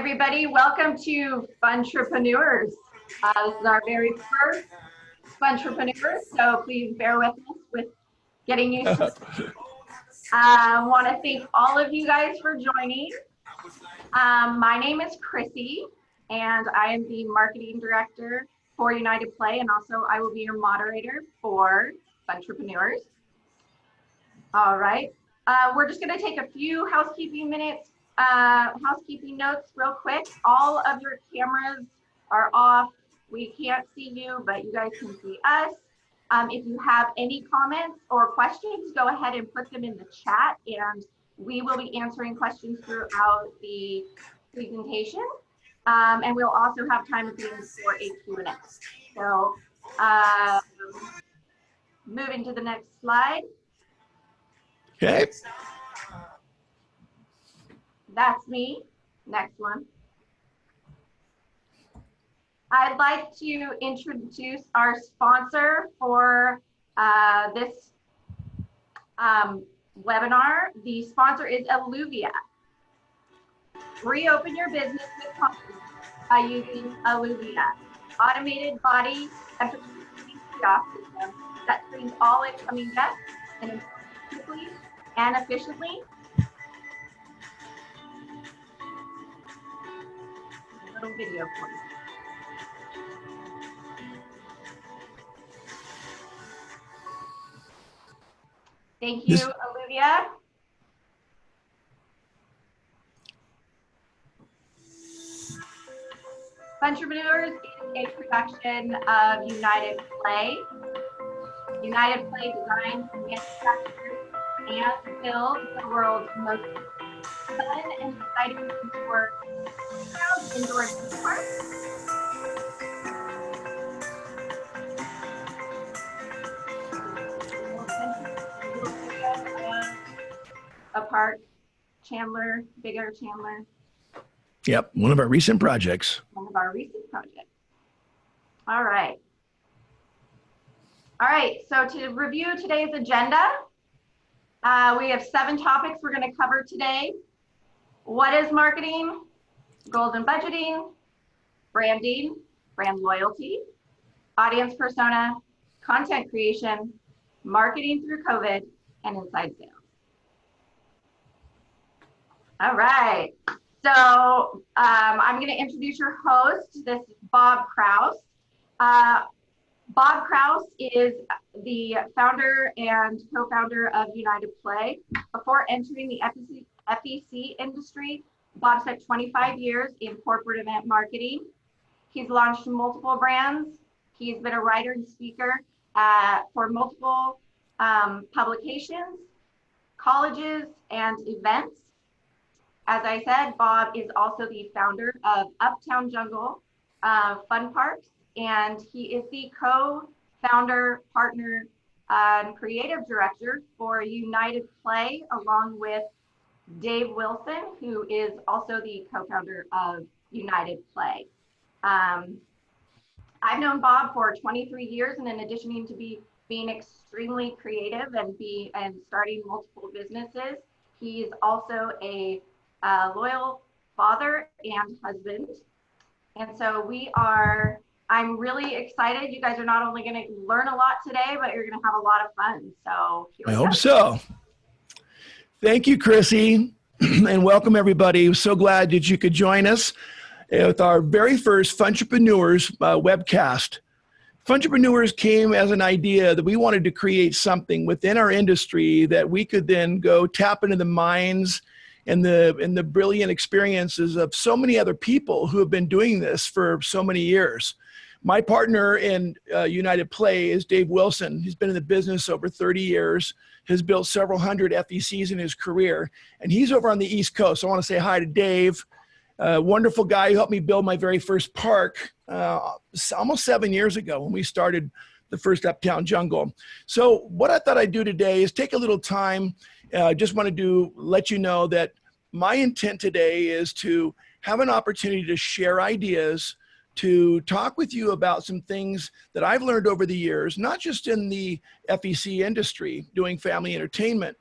everybody. Welcome to FUNtrepreneurs. This is our very first FUNtrepreneurs, so please bear with us with getting used to it. I want to thank all of you guys for joining. My name is Chrissy, and I am the marketing director for United Play, and also I will be your moderator for FUNtrepreneurs. All right, we're just going to take a few housekeeping notes real quick. All of your cameras are off. We can't see you, but you guys can see us. If you have any comments or questions, go ahead and put them in the chat, and we will be answering questions throughout the presentation. And we'll also have time at the end for a Q&A. So moving to the next slide. Okay. That's me. Next one. I'd like to introduce our sponsor for this webinar. The sponsor is Aluvvia. Reopen your business with confidence by using Aluvvia, automated body temperature kiosk system that screens all incoming guests and quickly and efficiently. A little video for you. Thank you, Aluvvia. FUNtrepreneurs is a production of United Play. United Play designs, manufactures, and builds the world's most fun and exciting indoor theme parks. A park, Chandler, bigger Chandler. Yep, one of our recent projects. One of our recent projects. All right. All right, so to review today's agenda, we have 7 topics we're going to cover today. What is marketing? Goals and budgeting, branding, brand loyalty, audience persona, content creation, marketing through COVID, and inside sales. All right, so I'm going to introduce your host. This is Bob Krause. Bob Krause is the founder and co-founder of United Play. Before entering the FEC industry, Bob spent 25 years in corporate event marketing. He's launched multiple brands. He's been a writer and speaker for multiple publications, colleges, and events. As I said, Bob is also the founder of Uptown Jungle Fun Parks, and he is the co-founder, partner, and creative director for United Play, along with Dave Wilson, who is also the co-founder of United Play. I've known Bob for 23 years, and in addition to being extremely creative and starting multiple businesses, he's also a loyal father and husband. And so I'm really excited. You guys are not only going to learn a lot today, but you're going to have a lot of fun. So I hope so. Thank you, Chrissy, and welcome everybody. So glad that you could join us with our very first FUNtrepreneurs webcast. FUNtrepreneurs came as an idea that we wanted to create something within our industry that we could then go tap into the minds and the brilliant experiences of so many other people who have been doing this for so many years. My partner in United Play is Dave Wilson. He's been in the business over 30 years, has built several hundred FECs in his career, and he's over on the East Coast. So I want to say hi to Dave, wonderful guy who helped me build my very first park almost 7 years ago when we started the first Uptown Jungle. So what I thought I'd do today is take a little time. Just wanted to let you know that my intent today is to have an opportunity to share ideas, to talk with you about some things that I've learned over the years, not just in the FEC industry doing family entertainment,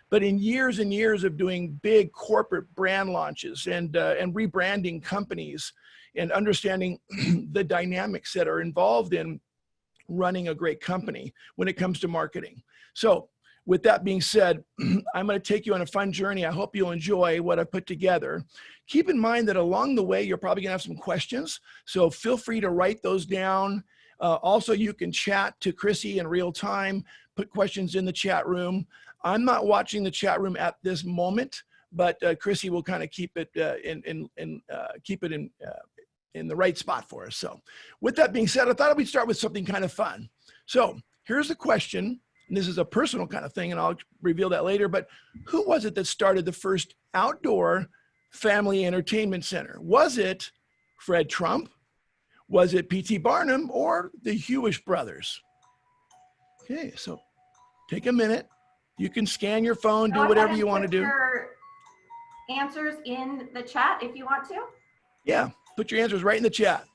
But in years and years of doing big corporate brand launches and rebranding companies and understanding the dynamics that are involved in running a great company when it comes to marketing. So with that being said, I'm going to take you on a fun journey. I hope you'll enjoy what I've put together. Keep in mind that along the way, you're probably going to have some questions. So feel free to write those down. Also, you can chat to Chrissy in real time, put questions in the chat room. I'm not watching the chat room at this moment, but Chrissy will kind of keep it in the right spot for us. So with that being said, I thought we'd start with something kind of fun. So here's the question, and this is a personal kind of thing, and I'll reveal that later, but who was it that started the first outdoor family entertainment center? Was it Fred Trump? Was it P.T. Barnum or the Hewish brothers? Okay, so take a minute. You can scan your phone, do whatever you want to do. Your answers in the chat if you want to. Yeah, put your answers right in the chat.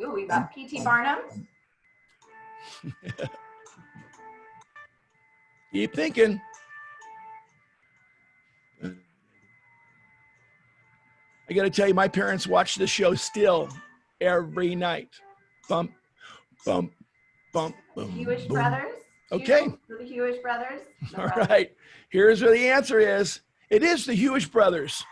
Ooh, we got P.T. Barnum. Keep thinking. I got to tell you, my parents watch the show still every night. Bump, bump, bump, boom. Hewish boom. brothers. Okay. The Hewish brothers. All right. Here's where the answer is. It is the Hewish brothers.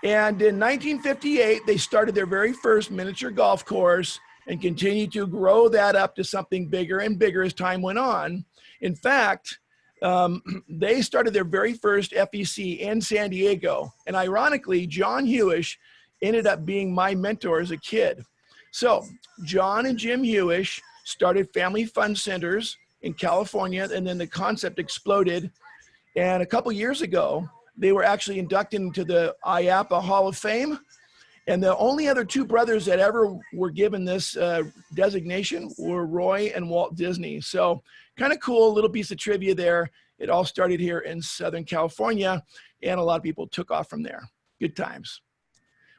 And in 1958, they started their very first miniature golf course and continued to grow that up to something bigger and bigger as time went on. In fact, they started their very first FEC in San Diego. And ironically, John Hewish ended up being my mentor as a kid. So John and Jim Hewish started family fun centers in California, and then the concept exploded. And a couple years ago, they were actually inducted into the IAPA Hall of Fame. And the only other two brothers that ever were given this designation were Roy and Walt Disney. So kind of cool little piece of trivia there. It all started here in Southern California, and a lot of people took off from there. Good times.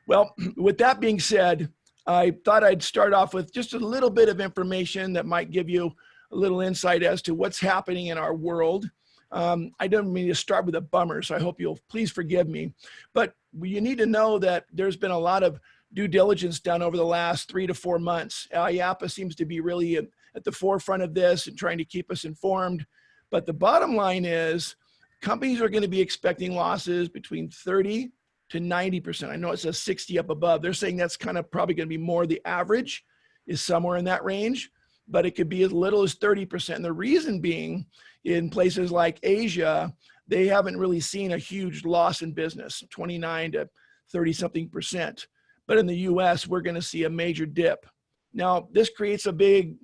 Well, with that being said, I thought I'd start off with just a little bit of information that might give you a little insight as to what's happening in our world. I don't mean to start with a bummer, so I hope you'll please forgive me. But you need to know that there's been a lot of due diligence done over the last 3 to 4 months. IAPA seems to be really at the forefront of this and trying to keep us informed. But the bottom line is companies are going to be expecting losses between 30 to 90%. I know it says 60 up above. They're saying that's kind of probably going to be more the average is somewhere in that range, but it could be as little as 30%. And the reason being, in places like Asia, they haven't really seen a huge loss in business, 29 to 30 something percent. But in the US, we're going to see a major dip. Now, this creates a big,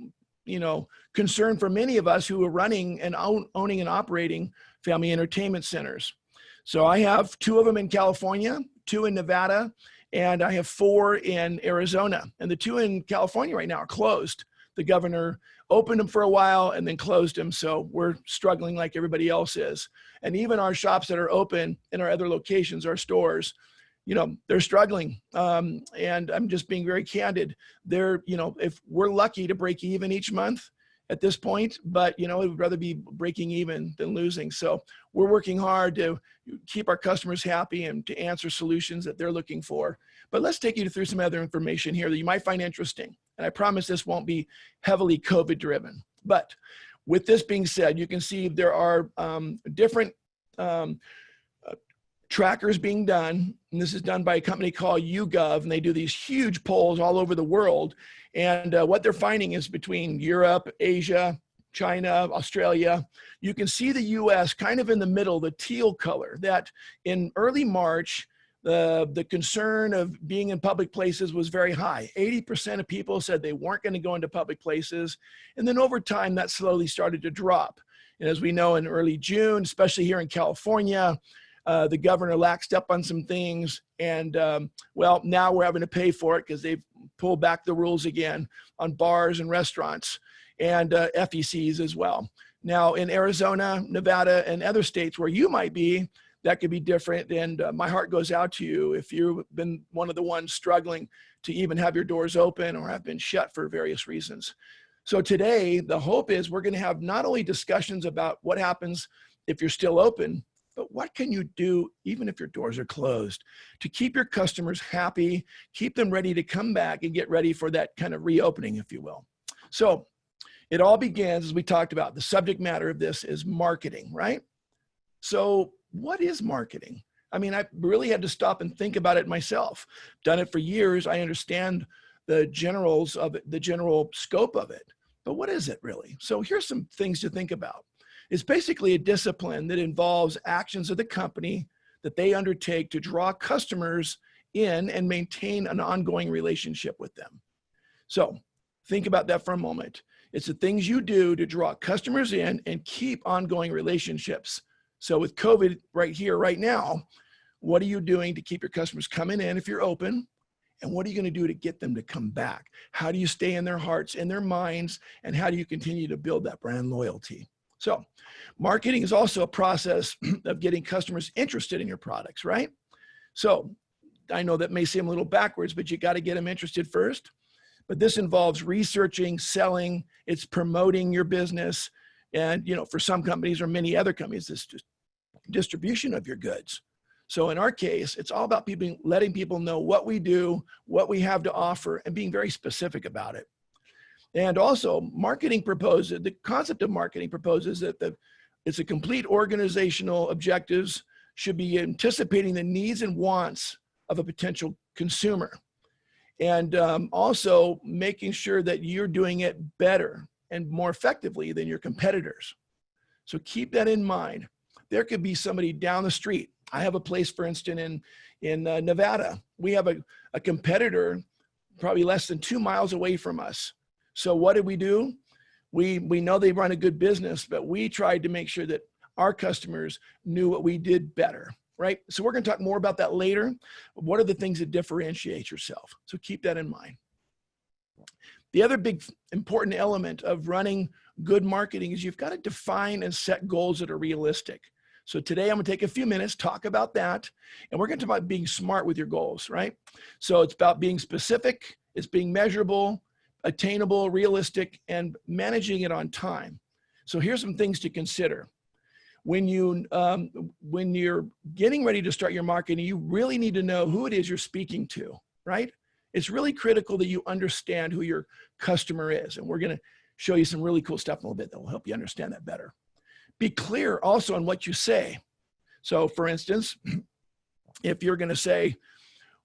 concern for many of us who are running and owning and operating family entertainment centers. So I have 2 of them in California, 2 in Nevada, and I have 4 in Arizona. And the 2 in California right now are closed. The governor opened them for a while and then closed them. So we're struggling like everybody else is. And even our shops that are open in our other locations, our stores, they're struggling. And I'm just being very candid. If we're lucky to break even each month at this point, but we'd rather be breaking even than losing. So we're working hard to keep our customers happy and to answer solutions that they're looking for. But let's take you through some other information here that you might find interesting. And I promise this won't be heavily COVID driven. But with this being said, you can see there are different trackers being done. And this is done by a company called YouGov, and they do these huge polls all over the world. And what they're finding is between Europe, Asia, China, Australia, you can see the US kind of in the middle, the teal color, that in early March, the concern of being in public places was very high. 80% of people said they weren't going to go into public places. And then over time, that slowly started to drop. And as we know, in early June, especially here in California, the governor laxed up on some things. And now we're having to pay for it because they've pulled back the rules again on bars and restaurants and FECs as well. Now in Arizona, Nevada, and other states where you might be, that could be different. And my heart goes out to you if you've been one of the ones struggling to even have your doors open or have been shut for various reasons. So today, the hope is we're going to have not only discussions about what happens if you're still open, but what can you do even if your doors are closed to keep your customers happy, keep them ready to come back and get ready for that kind of reopening, if you will. So it all begins, as we talked about, the subject matter of this is marketing, right? So what is marketing? I mean, I really had to stop and think about it myself. Done it for years. I understand the generals of it, the general scope of it, but what is it really? So here's some things to think about. It's basically a discipline that involves actions of the company that they undertake to draw customers in and maintain an ongoing relationship with them. So think about that for a moment. It's the things you do to draw customers in and keep ongoing relationships. So with COVID right here, right now, what are you doing to keep your customers coming in if you're open? And what are you going to do to get them to come back? How do you stay in their hearts, in their minds, and how do you continue to build that brand loyalty? So marketing is also a process of getting customers interested in your products, right? So I know that may seem a little backwards, but you got to get them interested first. But this involves researching, selling, it's promoting your business. And, you know, for some companies or many other companies, this just distribution of your goods. So in our case, it's all about people, letting people know what we do, what we have to offer, and being very specific about it. And also marketing proposes, the concept of marketing proposes that it's a complete organizational objectives should be anticipating the needs and wants of a potential consumer. And also making sure that you're doing it better and more effectively than your competitors. So keep that in mind. There could be somebody down the street. I have a place, for instance, in Nevada. We have a competitor probably less than 2 miles away from us. So what did we do? We know they run a good business, but we tried to make sure that our customers knew what we did better, right? So we're going to talk more about that later. What are the things that differentiate yourself? So keep that in mind. The other big important element of running good marketing is you've got to define and set goals that are realistic. So today I'm going to take a few minutes, talk about that, and we're going to talk about being smart with your goals, right? So it's about being specific, it's being measurable, attainable, realistic, and managing it on time. So here's some things to consider. When you're getting ready to start your marketing, you really need to know who it is you're speaking to, right? It's really critical that you understand who your customer is. And we're going to show you some really cool stuff in a little bit that will help you understand that better. Be clear also on what you say. So for instance, if you're going to say,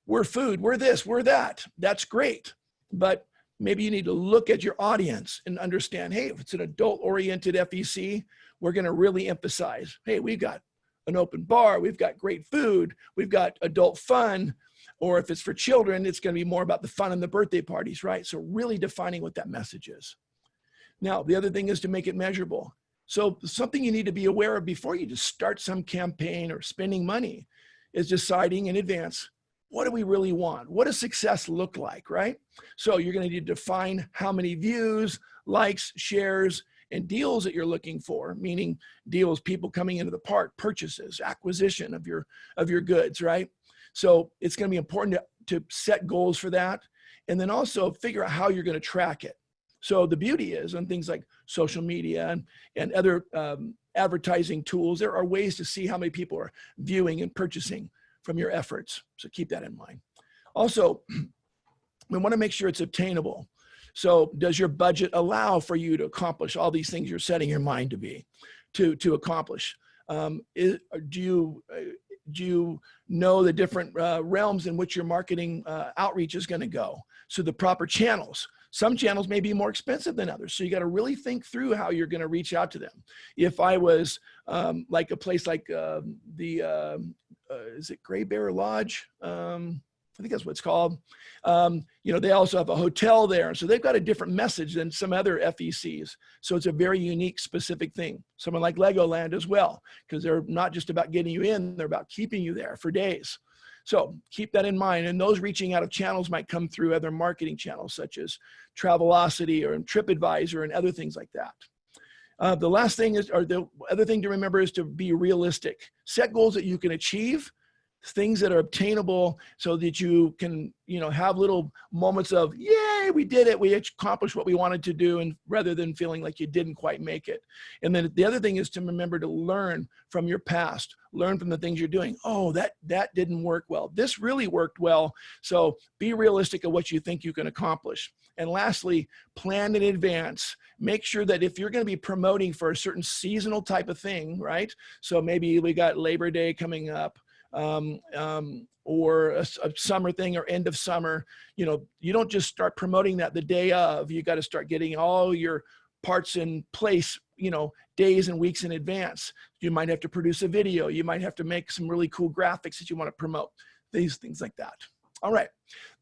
we're food, we're this, we're that, that's great. But maybe you need to look at your audience and understand, hey, if it's an adult-oriented FEC, we're going to really emphasize, hey, we've got an open bar, we've got great food, we've got adult fun, or if it's for children, it's going to be more about the fun and the birthday parties, right? So really defining what that message is. Now, the other thing is to make it measurable. So something you need to be aware of before you just start some campaign or spending money is deciding in advance, what do we really want? What does success look like, right? So you're going to need to define how many views, likes, shares, and deals that you're looking for, meaning deals, people coming into the park, purchases, acquisition of your goods, right? So it's going to be important to set goals for that. And then also figure out how you're going to track it. So the beauty is on things like social media and other advertising tools, there are ways to see how many people are viewing and purchasing from your efforts. So keep that in mind. Also, we want to make sure it's obtainable. So does your budget allow for you to accomplish all these things you're setting your mind to accomplish? Do you know the different realms in which your marketing outreach is going to go? So the proper channels. Some channels may be more expensive than others. So you got to really think through how you're going to reach out to them. If I was like a place like is it Gray Bear Lodge? I think that's what it's called. You know, they also have a hotel there. So they've got a different message than some other FECs. So it's a very unique, specific thing. Someone like Legoland as well, because they're not just about getting you in, they're about keeping you there for days. So keep that in mind. And those reaching out of channels might come through other marketing channels, such as Travelocity or TripAdvisor and other things like that. The last thing is, or the other thing to remember is to be realistic. Set goals that you can achieve, things that are obtainable so that you can, have little moments of, yay, we did it. We accomplished what we wanted to do, and rather than feeling like you didn't quite make it. And then the other thing is to remember to learn from your past, learn from the things you're doing. Oh, that didn't work well. This really worked well. So be realistic of what you think you can accomplish. And lastly, plan in advance. Make sure that if you're going to be promoting for a certain seasonal type of thing, right? So maybe we got Labor Day coming up, or a summer thing or end of summer, you don't just start promoting that the day of. You got to start getting all your parts in place, days and weeks in advance. You might have to produce a video. You might have to make some really cool graphics that you want to promote, these things like that. All right.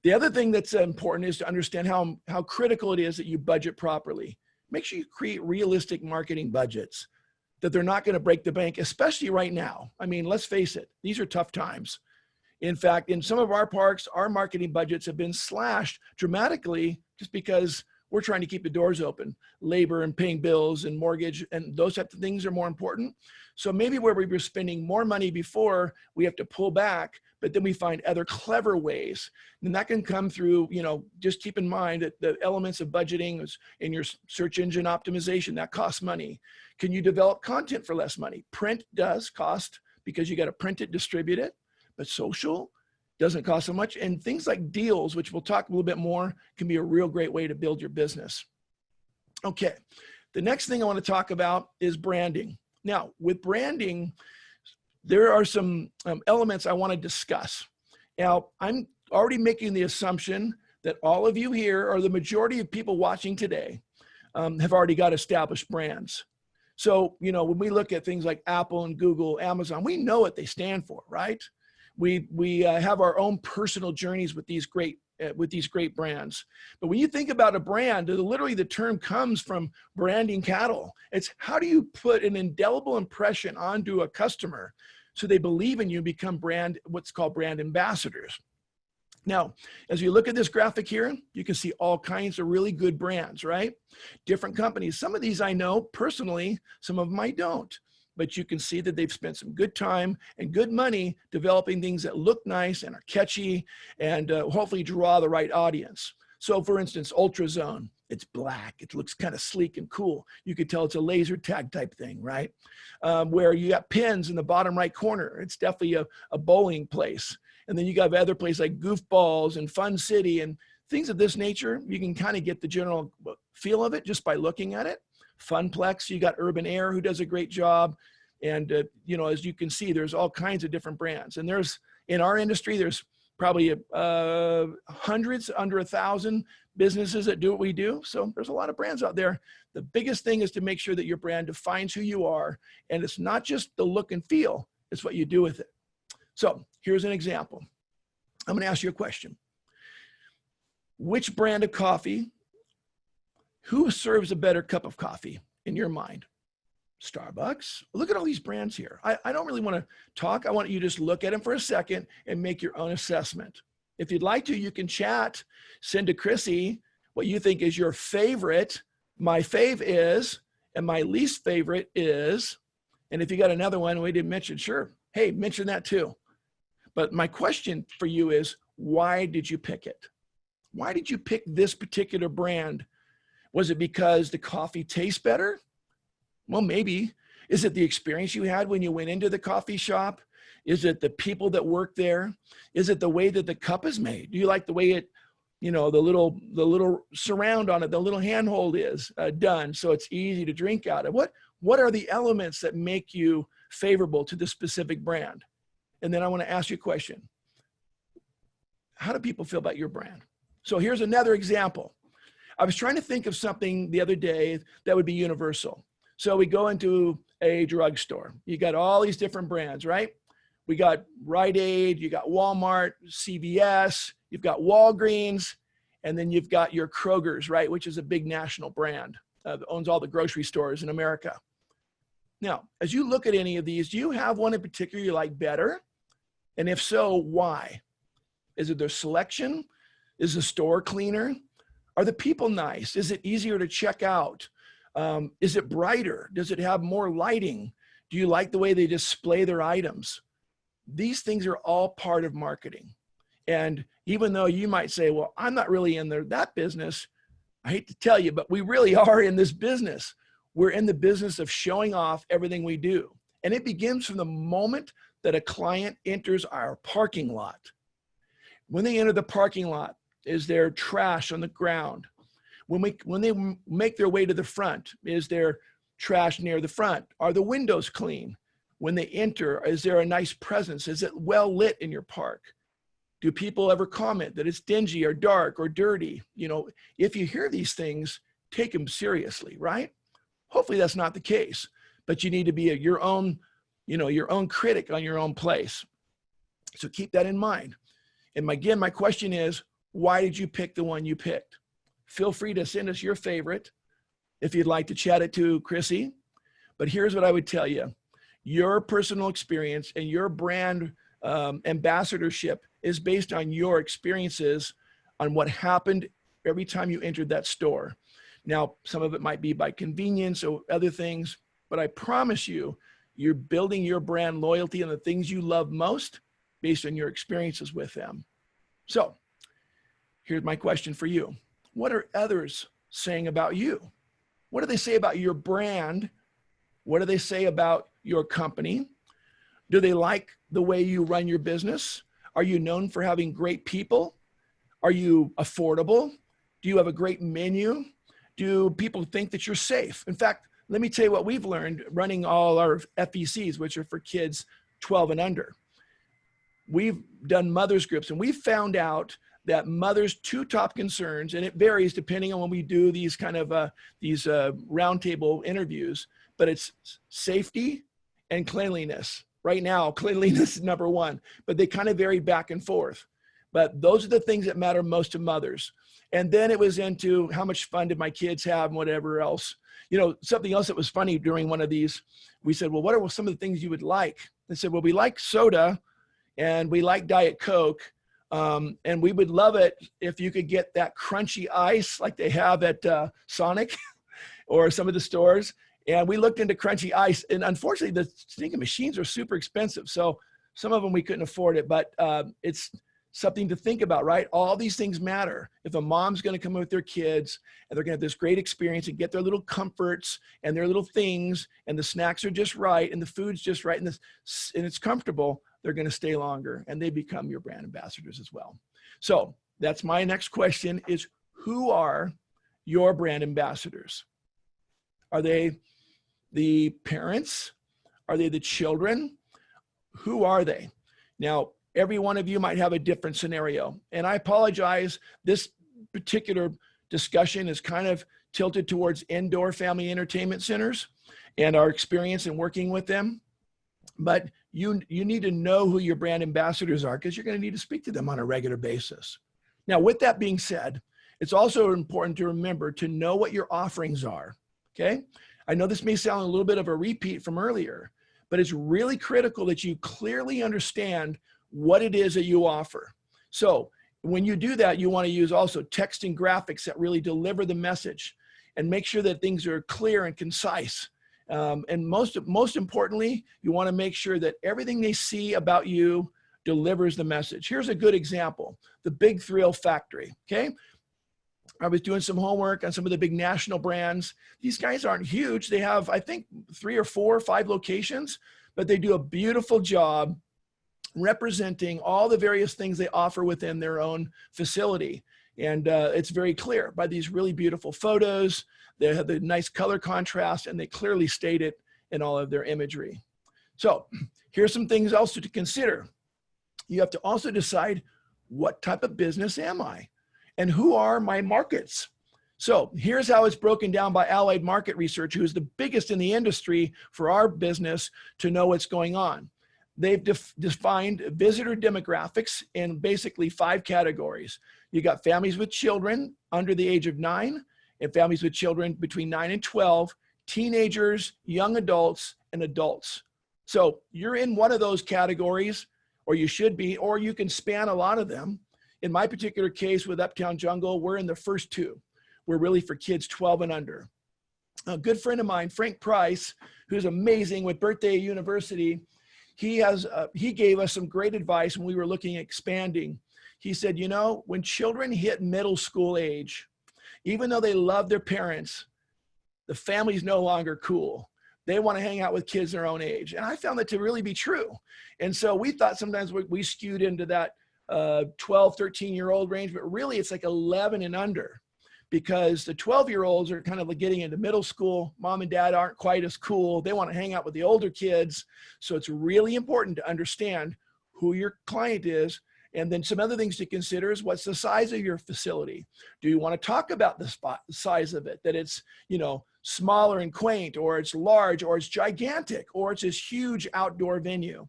The other thing that's important is to understand how critical it is that you budget properly. Make sure you create realistic marketing budgets, that they're not going to break the bank, especially right now. I mean, let's face it, these are tough times. In fact, in some of our parks, our marketing budgets have been slashed dramatically just because we're trying to keep the doors open. Labor and paying bills and mortgage and those types of things are more important. So maybe where we were spending more money before, we have to pull back, but then we find other clever ways. And that can come through, just keep in mind that the elements of budgeting is in your search engine optimization, that costs money. Can you develop content for less money? Print does cost because you got to print it, distribute it, but social doesn't cost so much. And things like deals, which we'll talk a little bit more, can be a real great way to build your business. Okay, the next thing I want to talk about is branding. Now, with branding, there are some elements I want to discuss. Now, I'm already making the assumption that all of you here, or the majority of people watching today, have already got established brands. So, when we look at things like Apple and Google, Amazon, we know what they stand for, right? We have our own personal journeys with these great brands. But when you think about a brand, literally the term comes from branding cattle. It's how do you put an indelible impression onto a customer so they believe in you, become what's called brand ambassadors. Now, as you look at this graphic here, you can see all kinds of really good brands, right? Different companies. Some of these I know personally, some of them I don't. But you can see that they've spent some good time and good money developing things that look nice and are catchy and hopefully draw the right audience. So for instance, Ultrazone, it's black. It looks kind of sleek and cool. You could tell it's a laser tag type thing, right? Where you got pins in the bottom right corner. It's definitely a bowling place. And then you got other places like Goofballs and Fun City and things of this nature. You can kind of get the general feel of it just by looking at it. Funplex, you got Urban Air, who does a great job. And, as you can see, there's all kinds of different brands. And in our industry, there's probably hundreds, under 1,000 businesses that do what we do. So there's a lot of brands out there. The biggest thing is to make sure that your brand defines who you are. And it's not just the look and feel, it's what you do with it. So here's an example. I'm going to ask you a question. Which brand of coffee, who serves a better cup of coffee in your mind? Starbucks. Look at all these brands here. I don't really want to talk. I want you to just look at them for a second and make your own assessment. If you'd like to, you can chat, send to Chrissy what you think is your favorite. My fave is, and my least favorite is, and if you got another one we didn't mention, sure. Hey, mention that too. But my question for you is, why did you pick it? Why did you pick this particular brand? Was it because the coffee tastes better? Well, maybe. Is it the experience you had when you went into the coffee shop? Is it the people that work there? Is it the way that the cup is made? Do you like the way it, the little surround on it, the little handhold is done so it's easy to drink out of? What are the elements that make you favorable to the specific brand? And then I want to ask you a question. How do people feel about your brand? So here's another example. I was trying to think of something the other day that would be universal. So we go into a drugstore. You got all these different brands, right? We got Rite Aid, you got Walmart, CVS, you've got Walgreens, and then you've got your Kroger's, right? Which is a big national brand that owns all the grocery stores in America. Now, as you look at any of these, do you have one in particular you like better? And if so, why? Is it their selection? Is the store cleaner? Are the people nice? Is it easier to check out? Is it brighter? Does it have more lighting? Do you like the way they display their items? These things are all part of marketing. And even though you might say, well, I'm not really in that business, I hate to tell you, but we really are in this business. We're in the business of showing off everything we do. And it begins from the moment that a client enters our parking lot. When they enter the parking lot, is there trash on the ground? When they make their way to the front, is there trash near the front? Are the windows clean? When they enter, is there a nice presence? Is it well lit in your park? Do people ever comment that it's dingy or dark or dirty? You know, if you hear these things, take them seriously, right? Hopefully that's not the case, but you need to be your own critic on your own place. So keep that in mind. And again, my question is, why did you pick the one you picked? Feel free to send us your favorite if you'd like to chat it to Chrissy. But here's what I would tell you. Your personal experience and your brand ambassadorship is based on your experiences on what happened every time you entered that store. Now, some of it might be by convenience or other things, but I promise you, you're building your brand loyalty and the things you love most based on your experiences with them. So here's my question for you. What are others saying about you? What do they say about your brand? What do they say about your company? Do they like the way you run your business? Are you known for having great people? Are you affordable? Do you have a great menu? Do people think that you're safe? In fact, let me tell you what we've learned running all our FECs, which are for kids 12 and under. We've done mothers groups, and we found out that mothers' two top concerns, and it varies depending on when we do these kind of roundtable interviews, but it's safety and cleanliness. Right now, cleanliness is number one, but they kind of vary back and forth. But those are the things that matter most to mothers. And then it was into how much fun did my kids have and whatever else. You know, something else that was funny during one of these, we said, well, what are some of the things you would like? They said, well, we like soda and we like Diet Coke. And we would love it if you could get that crunchy ice like they have at Sonic or some of the stores. And we looked into crunchy ice, and unfortunately the stinking machines are super expensive. So some of them we couldn't afford it, but it's something to think about, right? All these things matter. If a mom's going to come with their kids and they're going to have this great experience and get their little comforts and their little things, and the snacks are just right and the food's just right and it's comfortable, they're going to stay longer and they become your brand ambassadors as well. So that's my next question is, who are your brand ambassadors? Are they the parents? Are they the children? Who are they? Now, every one of you might have a different scenario. And I apologize, this particular discussion is kind of tilted towards indoor family entertainment centers and our experience in working with them. But you need to know who your brand ambassadors are, because you're going to need to speak to them on a regular basis. Now, with that being said, it's also important to remember to know what your offerings are, okay? I know this may sound a little bit of a repeat from earlier, but it's really critical that you clearly understand what it is that you offer. So when you do that, you want to use also text and graphics that really deliver the message and make sure that things are clear and concise. And most importantly, you want to make sure that everything they see about you delivers the message. Here's a good example, the Big Thrill Factory, okay? I was doing some homework on some of the big national brands. These guys aren't huge. They have, I think, 3 or 4 or 5 locations, but they do a beautiful job representing all the various things they offer within their own facility. And it's very clear by these really beautiful photos. They have the nice color contrast, and they clearly state it in all of their imagery. So here's some things also to consider. You have to also decide, what type of business am I? And who are my markets? So here's how it's broken down by Allied Market Research, who is the biggest in the industry for our business to know what's going on. They've defined visitor demographics in basically 5 categories. You got families with children under the age of 9, and families with children between 9 and 12, teenagers, young adults, and adults. So you're in one of those categories, or you should be, or you can span a lot of them. In my particular case with Uptown Jungle, we're in the first 2. We're really for kids 12 and under. A good friend of mine, Frank Price, who's amazing with Birthday University, he gave us some great advice when we were looking at expanding. He said, you know, when children hit middle school age, even though they love their parents, the family's no longer cool. They want to hang out with kids their own age. And I found that to really be true. And so we thought sometimes we skewed into that 12, 13-year-old range, but really it's like 11 and under, because the 12-year-olds are kind of like getting into middle school. Mom and dad aren't quite as cool. They want to hang out with the older kids. So it's really important to understand who your client is. And then some other things to consider is, what's the size of your facility? Do you want to talk about the size of it, that it's, you know, smaller and quaint, or it's large, or it's gigantic, or it's this huge outdoor venue?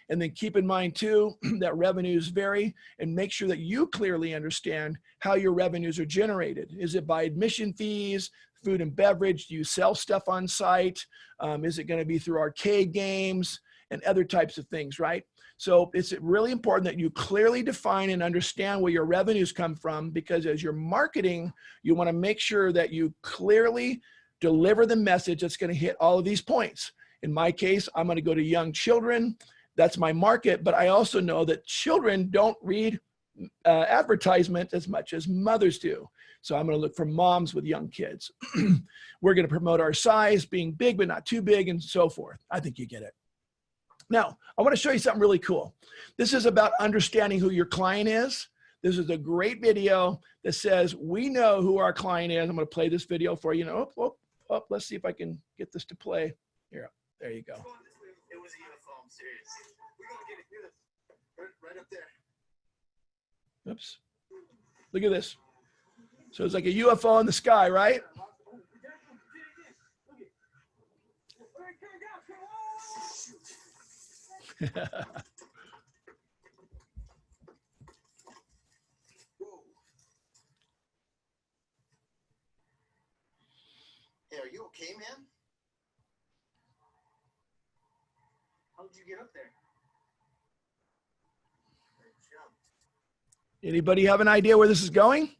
And then keep in mind too, that revenues vary, and make sure that you clearly understand how your revenues are generated. Is it by admission fees, food and beverage? Do you sell stuff on site? Is it going to be through arcade games and other types of things, right? So it's really important that you clearly define and understand where your revenues come from, because as you're marketing, you want to make sure that you clearly deliver the message that's going to hit all of these points. In my case, I'm going to go to young children. That's my market, but I also know that children don't read advertisement as much as mothers do. So I'm going to look for moms with young kids. We're going to promote our size, being big but not too big, and so forth. I think you get it. Now, I want to show you something really cool. This is about understanding who your client is. This is a great video that says we know who our client is. I'm going to play this video for you. Let's see if I can get this to play. Here, there you go. It was a UFO, I'm serious. We're going to get it. Hear this. Right up there. Oops. Look at this. So it's like a UFO in the sky, right? Whoa. Hey, are you okay, man? How did you get up there? I jumped. Anybody have an idea where this is going?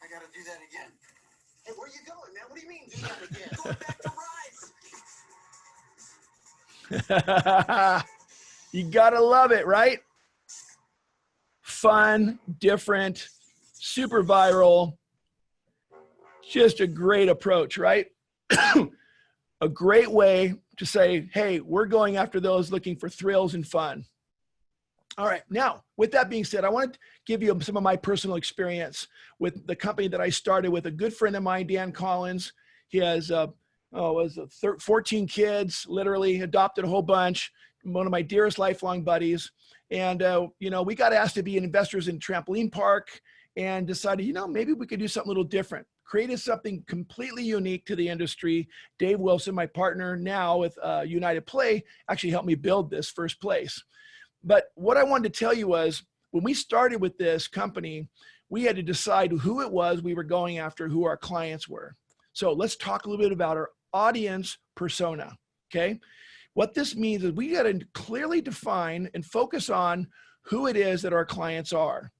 I gotta do that again. Hey, where are you going, man? What do you mean, do that again? Going back to rise. You gotta love it, right? Fun, different, super viral. Just a great approach, right? A great way to say, hey, we're going after those looking for thrills and fun. All right, now, with that being said, I want to give you some of my personal experience with the company that I started with. A good friend of mine, Dan Collins. He has 14 kids, literally adopted a whole bunch, one of my dearest lifelong buddies. And, you know, we got asked to be investors in trampoline park and decided, you know, maybe we could do something a little different. Created something completely unique to the industry. Dave Wilson, my partner now with United Play, actually helped me build this first place. But what I wanted to tell you was, when we started with this company, we had to decide who it was we were going after, who our clients were. So let's talk a little bit about our audience persona, okay? What this means is we got to clearly define and focus on who it is that our clients are,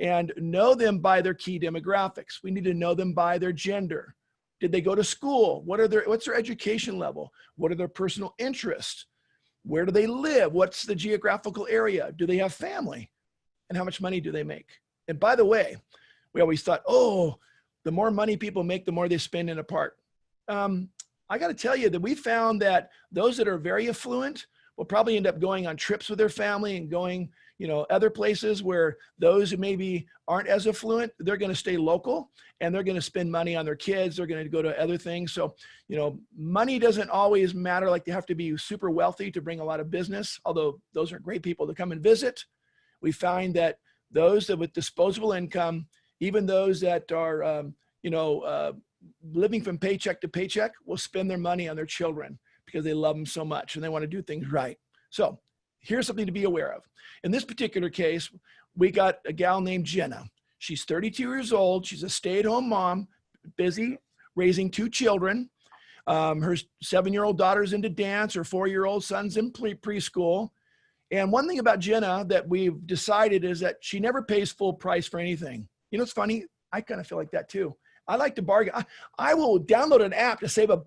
and know them by their key demographics. We need to know them by their gender. Did they go to school? What's their education level? What are their personal interests? Where do they live? What's the geographical area? Do they have family? And how much money do they make? And by the way, we always thought, oh, the more money people make, the more they spend in a park. I got to tell you that we found that those that are very affluent will probably end up going on trips with their family and going, you know, other places, where those who maybe aren't as affluent, they're going to stay local and they're going to spend money on their kids. They're going to go to other things. So, you know, money doesn't always matter. Like, they have to be super wealthy to bring a lot of business, although those are great people to come and visit. We find that those that with disposable income, even those that are, living from paycheck to paycheck, will spend their money on their children because they love them so much and they want to do things right. So here's something to be aware of. In this particular case, we got a gal named Jenna. She's 32 years old. She's a stay-at-home mom, busy raising 2 children. Her 7-year-old daughter's into dance. Her 4-year-old son's in preschool. And one thing about Jenna that we've decided is that she never pays full price for anything. You know, it's funny. I kind of feel like that too. I like to bargain. I will download an app to save $1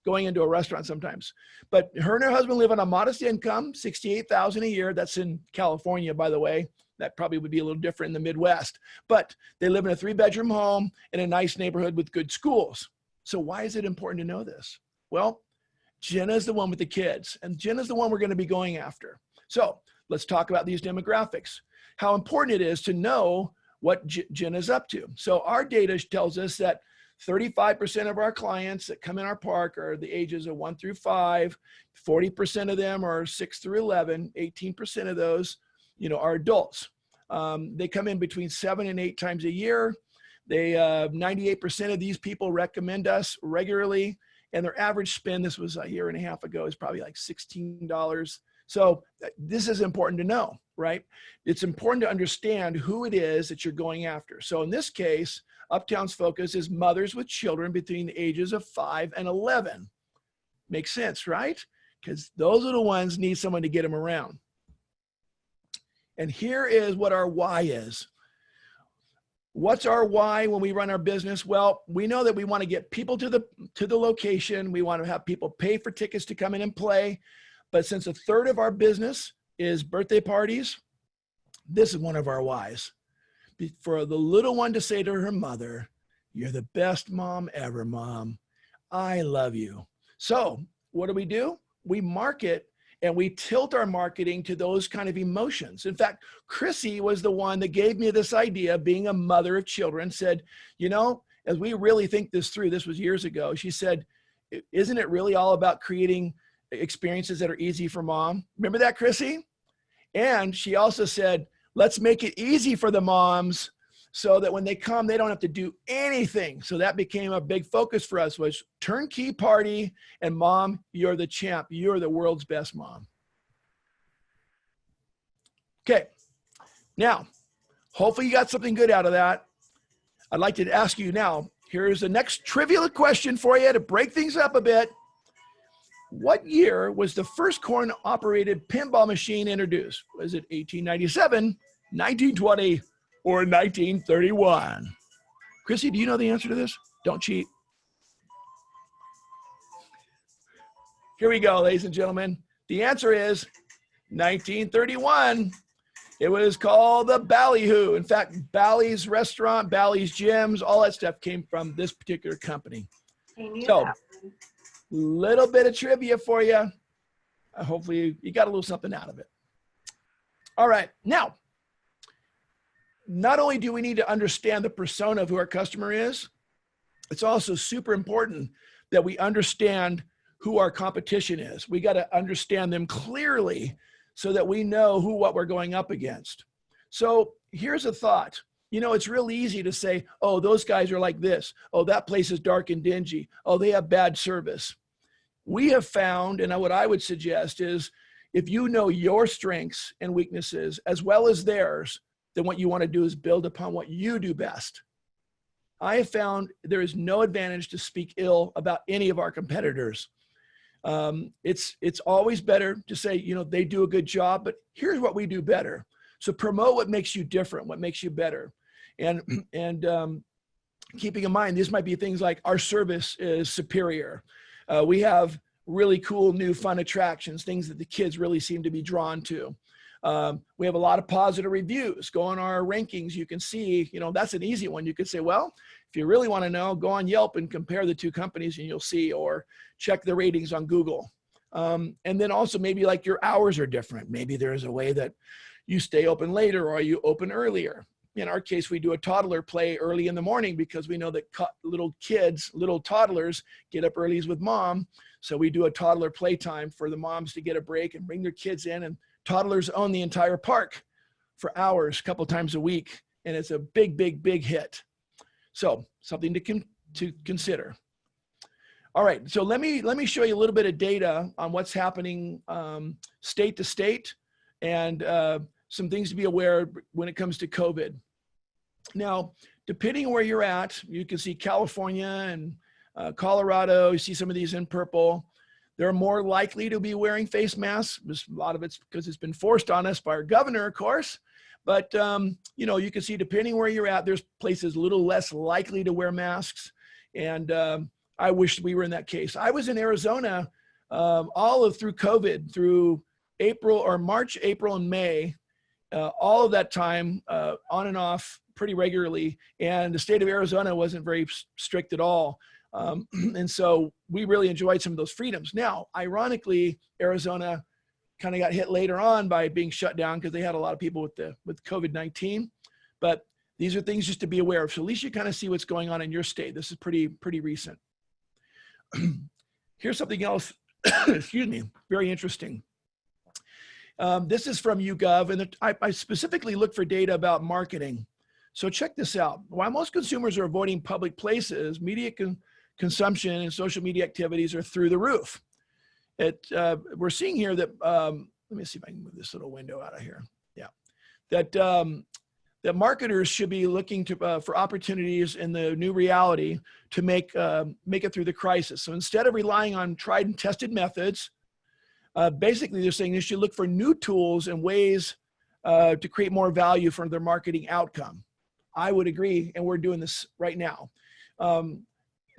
going into a restaurant sometimes. But her and her husband live on a modest income, $68,000 a year. That's in California, by the way. That probably would be a little different in the Midwest. But they live in a 3-bedroom home in a nice neighborhood with good schools. So why is it important to know this? Well, Jenna's the one with the kids, and Jenna's the one we're going to be going after. So let's talk about these demographics, how important it is to know what Jenna's up to. So our data tells us that 35% of our clients that come in our park are the ages of 1 through 5. 40% of them are 6 through 11. 18% of those, are adults. They come in between 7 and 8 times a year. 98% of these people recommend us regularly. And their average spend, this was a year and a half ago, is probably like $16. So this is important to know, right? It's important to understand who it is that you're going after. So in this case, Uptown's focus is mothers with children between the ages of 5 and 11. Makes sense, right? Because those are the ones need someone to get them around. And here is what our why is. What's our why when we run our business? Well, we know that we want to get people to the location. We want to have people pay for tickets to come in and play. But since a third of our business is birthday parties, this is one of our whys. For the little one to say to her mother, "You're the best mom ever, Mom. I love you." So what do? We market, and we tilt our marketing to those kind of emotions. In fact, Chrissy was the one that gave me this idea, being a mother of children, said, as we really think this through, this was years ago, she said, "Isn't it really all about creating experiences that are easy for Mom?" Remember that, Chrissy? And she also said, "Let's make it easy for the moms so that when they come, they don't have to do anything." So that became a big focus for us, was turnkey party, and Mom, you're the champ. You're the world's best mom. Okay. Now, hopefully you got something good out of that. I'd like to ask you now, here's the next trivial question for you to break things up a bit. What year was the first coin-operated pinball machine introduced? Was it 1897, 1920, or 1931? Chrissy, do you know the answer to this? Don't cheat. Here we go, ladies and gentlemen. The answer is 1931. It was called the Ballyhoo. In fact, Bally's restaurant, Bally's gyms, all that stuff came from this particular company. So, little bit of trivia for you. Hopefully you got a little something out of it. All right. Now, not only do we need to understand the persona of who our customer is, it's also super important that we understand who our competition is. We got to understand them clearly so that we know what we're going up against. So here's a thought. It's real easy to say, "Oh, those guys are like this. Oh, that place is dark and dingy. Oh, they have bad service." We have found, and what I would suggest is, if you know your strengths and weaknesses as well as theirs, then what you want to do is build upon what you do best. I have found there is no advantage to speak ill about any of our competitors. It's always better to say, they do a good job, but here's what we do better. So promote what makes you different, what makes you better. And keeping in mind, these might be things like our service is superior. We have really cool new fun attractions, things that the kids really seem to be drawn to. We have a lot of positive reviews. Go on our rankings, you can see, that's an easy one. You could say, well, if you really want to know, go on Yelp and compare the two companies and you'll see, or check the ratings on Google. And then also maybe like your hours are different. Maybe there's a way that you stay open later or you open earlier. In our case, we do a toddler play early in the morning because we know that little kids, little toddlers get up early with Mom. So we do a toddler playtime for the moms to get a break and bring their kids in, and toddlers own the entire park for hours, a couple times a week. And it's a big, big, big hit. So something to consider. All right, so let me show you a little bit of data on what's happening state to state, and some things to be aware of when it comes to COVID. Now, depending on where you're at, you can see California and Colorado, you see some of these in purple. They're more likely to be wearing face masks. A lot of it's because it's been forced on us by our governor, of course. But, you can see depending where you're at, there's places a little less likely to wear masks. And I wish we were in that case. I was in Arizona all of through COVID, through April or March, April, and May, all of that time, on and off pretty regularly. And the state of Arizona wasn't very strict at all. And so we really enjoyed some of those freedoms. Now, ironically, Arizona kind of got hit later on by being shut down because they had a lot of people with COVID-19. But these are things just to be aware of. So at least you kind of see what's going on in your state. This is pretty recent. Here's something else, excuse me, very interesting. This is from YouGov, and I specifically look for data about marketing. So check this out. While most consumers are avoiding public places, media consumption and social media activities are through the roof. We're seeing here that, let me see if I can move this little window out of here. Yeah, that marketers should be looking for opportunities in the new reality to make it through the crisis. So instead of relying on tried and tested methods, basically they're saying they should look for new tools and ways to create more value from their marketing outcome. I would agree, and we're doing this right now.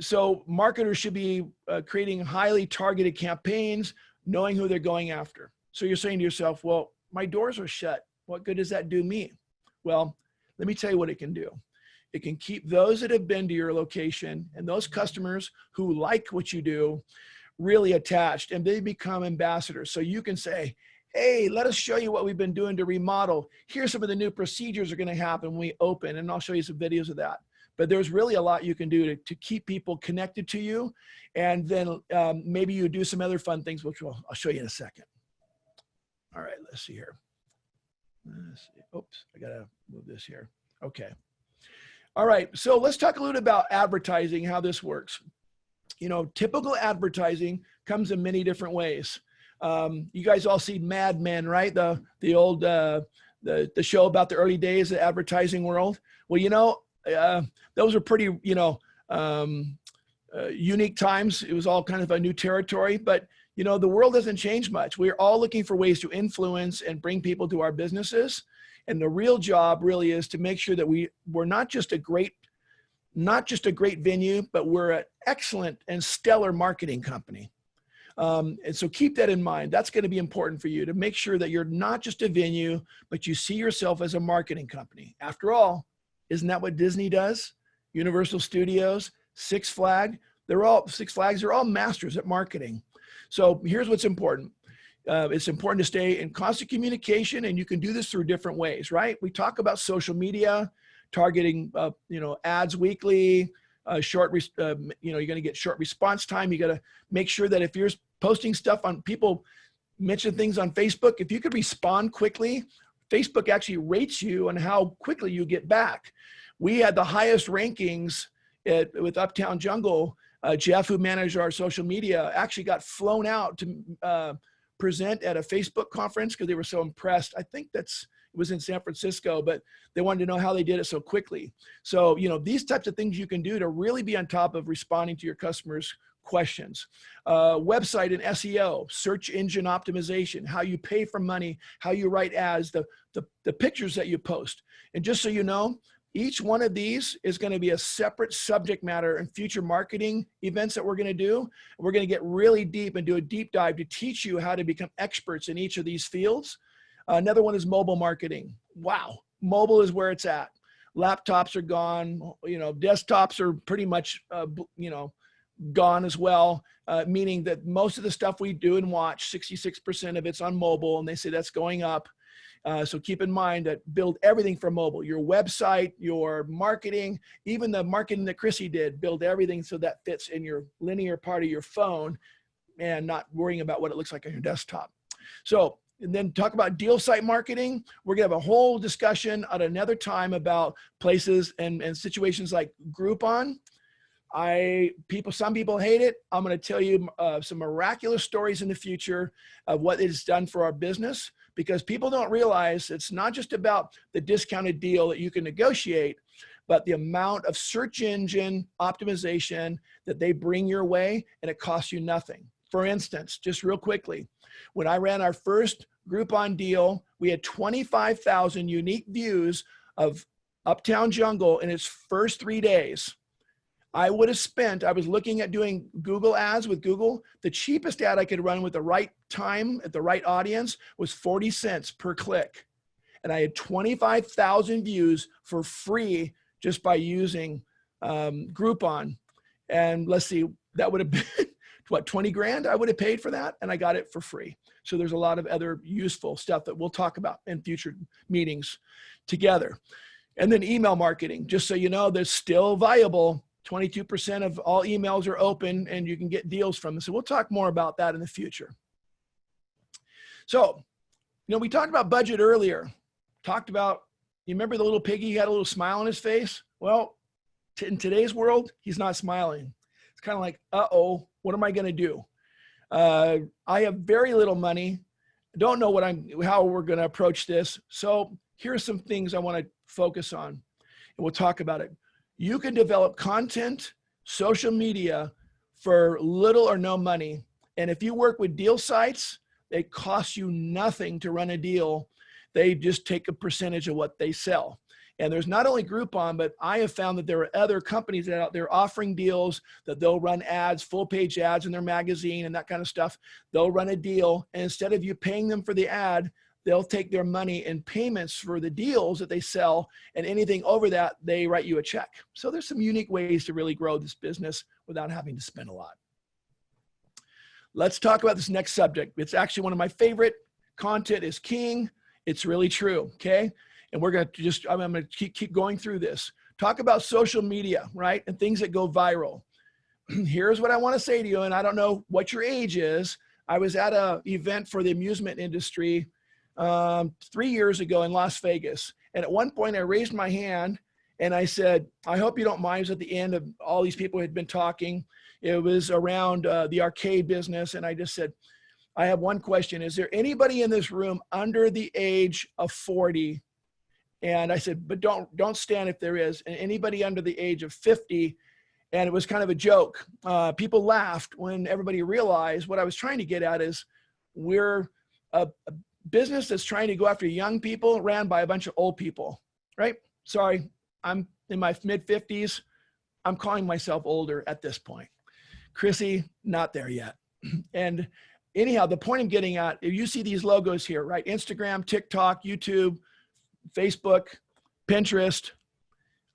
So marketers should be creating highly targeted campaigns, knowing who they're going after. So you're saying to yourself, well, my doors are shut. What good does that do me? Well, let me tell you what it can do. It can keep those that have been to your location and those customers who like what you do really attached, and they become ambassadors. So you can say, hey, let us show you what we've been doing to remodel. Here's some of the new procedures are going to happen when we open, and I'll show you some videos of that. But there's really a lot you can do to keep people connected to you. And then maybe you do some other fun things, which I'll show you in a second. All right, let's see here. Let's see. Oops, I gotta move this here. Okay. All right, so let's talk a little about advertising, how this works. You know, typical advertising comes in many different ways. You guys all see Mad Men, right? The old the show about the early days of the advertising world. Well, you know, those are pretty, you know, unique times. It was all kind of a new territory, but you know, the world doesn't change much. We're all looking for ways to influence and bring people to our businesses. And the real job really is to make sure that we're not just a great venue, but we're an excellent and stellar marketing company. And so keep that in mind. That's going to be important for you to make sure that you're not just a venue, but you see yourself as a marketing company. After all, isn't that what Disney does? Universal Studios, Six Flags, they're all masters at marketing. So here's what's important. It's important to stay in constant communication, and you can do this through different ways, right? We talk about social media, targeting, you know, ads weekly, you're going to get short response time. You got to make sure that if you're posting stuff on, people mention things on Facebook, if you could respond quickly, Facebook actually rates you on how quickly you get back. We had the highest rankings with Uptown Jungle. Jeff, who managed our social media, actually got flown out to present at a Facebook conference because they were so impressed. I think it was in San Francisco, but they wanted to know how they did it so quickly. So, you know, these types of things you can do to really be on top of responding to your customers' questions. Website and SEO, search engine optimization, how you pay for money, how you write ads, the pictures that you post. And just so you know, each one of these is going to be a separate subject matter in future marketing events that we're going to do. We're going to get really deep and do a deep dive to teach you how to become experts in each of these fields. Another one is mobile marketing. Wow. Mobile is where it's at. Laptops are gone. You know, desktops are pretty much, you know, gone as well, meaning that most of the stuff we do and watch, 66% of it's on mobile, and they say that's going up. So keep in mind that build everything for mobile, your website, your marketing, even the marketing that Chrissy did, build everything so that fits in your linear part of your phone and not worrying about what it looks like on your desktop. So, and then talk about deal site marketing. We're gonna have a whole discussion at another time about places and situations like Groupon. Some people hate it. I'm going to tell you some miraculous stories in the future of what it's done for our business, because people don't realize it's not just about the discounted deal that you can negotiate, but the amount of search engine optimization that they bring your way, and it costs you nothing. For instance, just real quickly, when I ran our first Groupon deal, we had 25,000 unique views of Uptown Jungle in its first 3 days. I would have spent, I was looking at doing Google ads with Google. The cheapest ad I could run with the right time at the right audience was 40 cents per click. And I had 25,000 views for free just by using Groupon. And let's see, that would have been, what, 20 grand I would have paid for that, and I got it for free. So there's a lot of other useful stuff that we'll talk about in future meetings together. And then email marketing, just so you know, there's still viable. 22% of all emails are open and you can get deals from them. So we'll talk more about that in the future. So, you know, we talked about budget earlier. Talked about, you remember the little piggy, he had a little smile on his face? Well, in today's world, he's not smiling. It's kind of like, uh-oh, what am I going to do? I have very little money. Don't know how we're going to approach this. So here's some things I want to focus on, and we'll talk about it. You can develop content, social media for little or no money. And if you work with deal sites, they cost you nothing to run a deal. They just take a percentage of what they sell. And there's not only Groupon, but I have found that there are other companies that are out there offering deals that they'll run ads, full page ads in their magazine and that kind of stuff. They'll run a deal, and instead of you paying them for the ad, they'll take their money in payments for the deals that they sell, and anything over that, they write you a check. So there's some unique ways to really grow this business without having to spend a lot. Let's talk about this next subject. It's actually one of my favorite. Content is king. It's really true, okay? And we're going to just, I'm going to keep going through this. Talk about social media, right? And things that go viral. Here's what I want to say to you, and I don't know what your age is. I was at an event for the amusement industry 3 years ago in Las Vegas. And at one point I raised my hand and I said, I hope you don't mind. It was at the end of all these people who had been talking. It was around the arcade business. And I just said, I have one question. Is there anybody in this room under the age of 40? And I said, but don't stand if there is. And anybody under the age of 50? And it was kind of a joke. People laughed when everybody realized what I was trying to get at is we're a business that's trying to go after young people ran by a bunch of old people, right? Sorry, I'm in my mid 50s. I'm calling myself older at this point. Chrissy, not there yet. And anyhow, the point I'm getting at, if you see these logos here, right? Instagram, TikTok, YouTube, Facebook, Pinterest.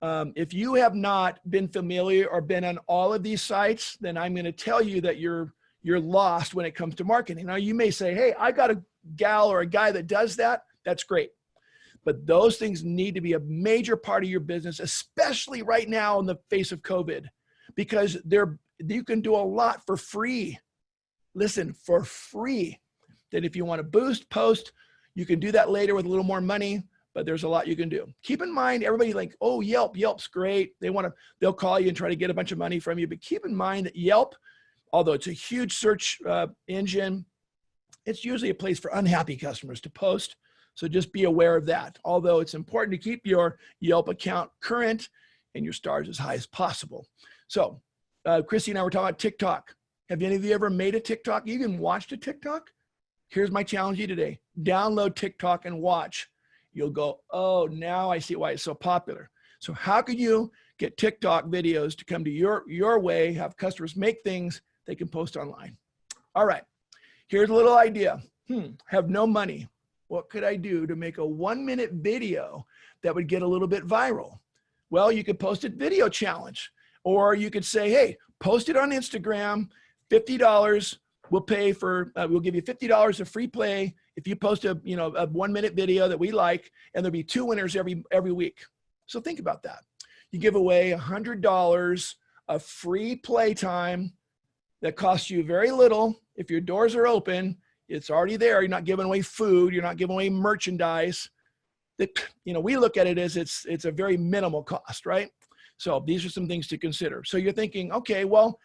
If you have not been familiar or been on all of these sites, then I'm going to tell you that you're lost when it comes to marketing. Now you may say, hey, I got a gal or a guy that does that. That's great. But those things need to be a major part of your business, especially right now in the face of COVID, because you can do a lot for free. Listen, for free. Then if you want to boost, post, you can do that later with a little more money, but there's a lot you can do. Keep in mind, everybody like, oh, Yelp's great. They'll call you and try to get a bunch of money from you, but keep in mind that Yelp, although it's a huge search engine, it's usually a place for unhappy customers to post. So just be aware of that. Although it's important to keep your Yelp account current and your stars as high as possible. So Chrissy and I were talking about TikTok. Have any of you ever made a TikTok? You even watched a TikTok? Here's my challenge to you today. Download TikTok and watch. You'll go, oh, now I see why it's so popular. So how could you get TikTok videos to come to your way, have customers make things they can post online? All right, here's a little idea. Have no money. What could I do to make a 1-minute video that would get a little bit viral? Well, you could post a video challenge, or you could say, hey, post it on Instagram, $50. We'll pay for, we'll give you $50 of free play if you post a 1-minute video that we like, and there'll be 2 winners every week. So think about that. You give away $100 of free play time that costs you very little. If your doors are open, it's already there. You're not giving away food. You're not giving away merchandise. We look at it as it's a very minimal cost, right? So these are some things to consider. So you're thinking, okay, well,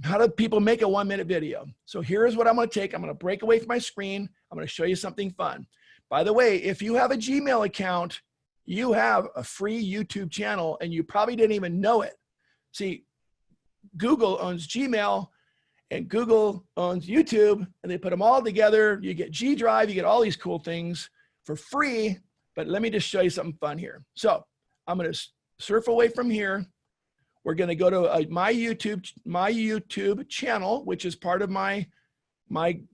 how do people make a 1-minute video? So here's what I'm going to take. I'm going to break away from my screen. I'm going to show you something fun. By the way, if you have a Gmail account, you have a free YouTube channel and you probably didn't even know it. See, Google owns Gmail and Google owns YouTube, and they put them all together. You get G Drive, you get all these cool things for free, but let me just show you something fun here. So I'm going to surf away from here. We're going to go to my YouTube channel, which is part of my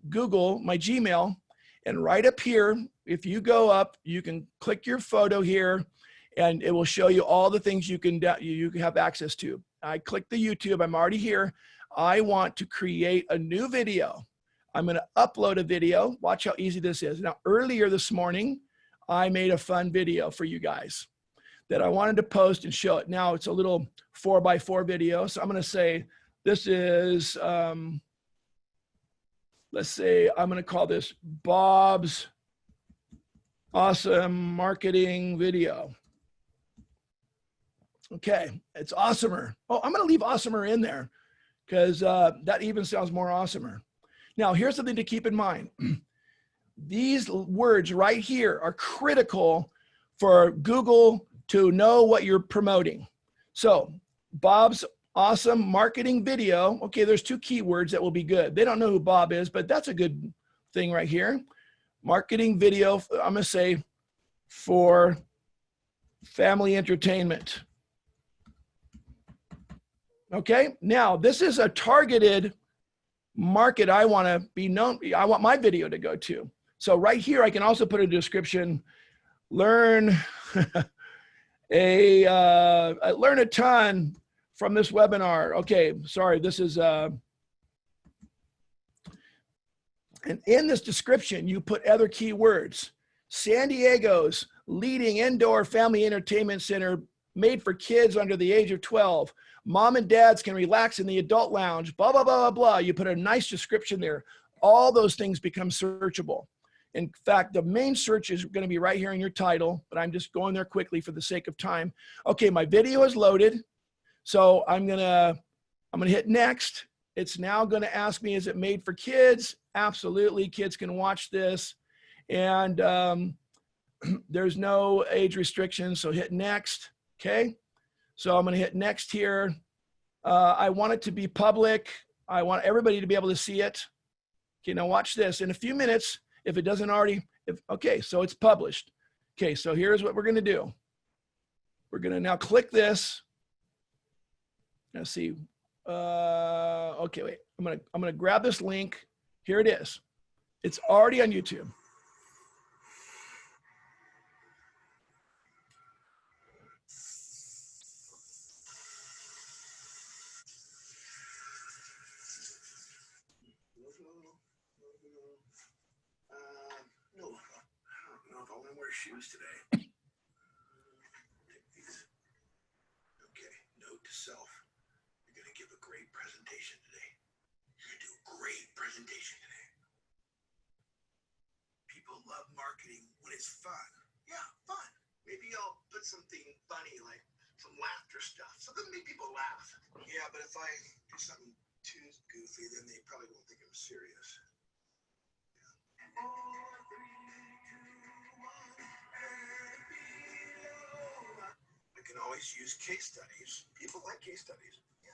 Google, my Gmail. And right up here, if you go up, you can click your photo here and it will show you all the things you can have access to. I click the YouTube, I'm already here. I want to create a new video. I'm going to upload a video. Watch how easy this is. Now, earlier this morning, I made a fun video for you guys that I wanted to post and show it. Now it's a little 4x4 video. So I'm going to say, this is, let's say I'm going to call this Bob's Awesome Marketing Video. Okay, it's awesomer. Oh, I'm going to leave awesomer in there because that even sounds more awesomer. Now, here's something to keep in mind. These words right here are critical for Google to know what you're promoting. So, Bob's Awesome Marketing Video. Okay, there's 2 keywords that will be good. They don't know who Bob is, but that's a good thing right here. Marketing video, I'm going to say for family entertainment. Okay, now this is a targeted market I want to be known, I want my video to go to. So right here, I can also put a description, learn learn a ton from this webinar. Okay, sorry, this is, and in this description, you put other keywords. San Diego's leading indoor family entertainment center made for kids under the age of 12. Mom and dads can relax in the adult lounge, blah, blah, blah, blah, blah. You put a nice description there. All those things become searchable. In fact, the main search is going to be right here in your title, but I'm just going there quickly for the sake of time. Okay, my video is loaded. So I'm gonna hit next. It's now going to ask me, is it made for kids? Absolutely, kids can watch this. And there's no age restrictions, so hit next, okay? So I'm going to hit next here. I want it to be public. I want everybody to be able to see it. Okay, now watch this. In a few minutes, if it doesn't already, okay, so it's published. Okay, so here's what we're going to do. We're going to now click this. Let's see. Okay, wait. I'm gonna grab this link. Here it is. It's already on YouTube. No, I don't know if I want to wear shoes today. Okay, note to self. You're going to give a great presentation today. You're going to do a great presentation today. People love marketing when it's fun. Yeah, fun. Maybe I'll put something funny, like some laughter stuff. Something to make people laugh. Yeah, but if I do something too goofy, then they probably won't think I'm serious. I can always use case studies. People like case studies. Yeah.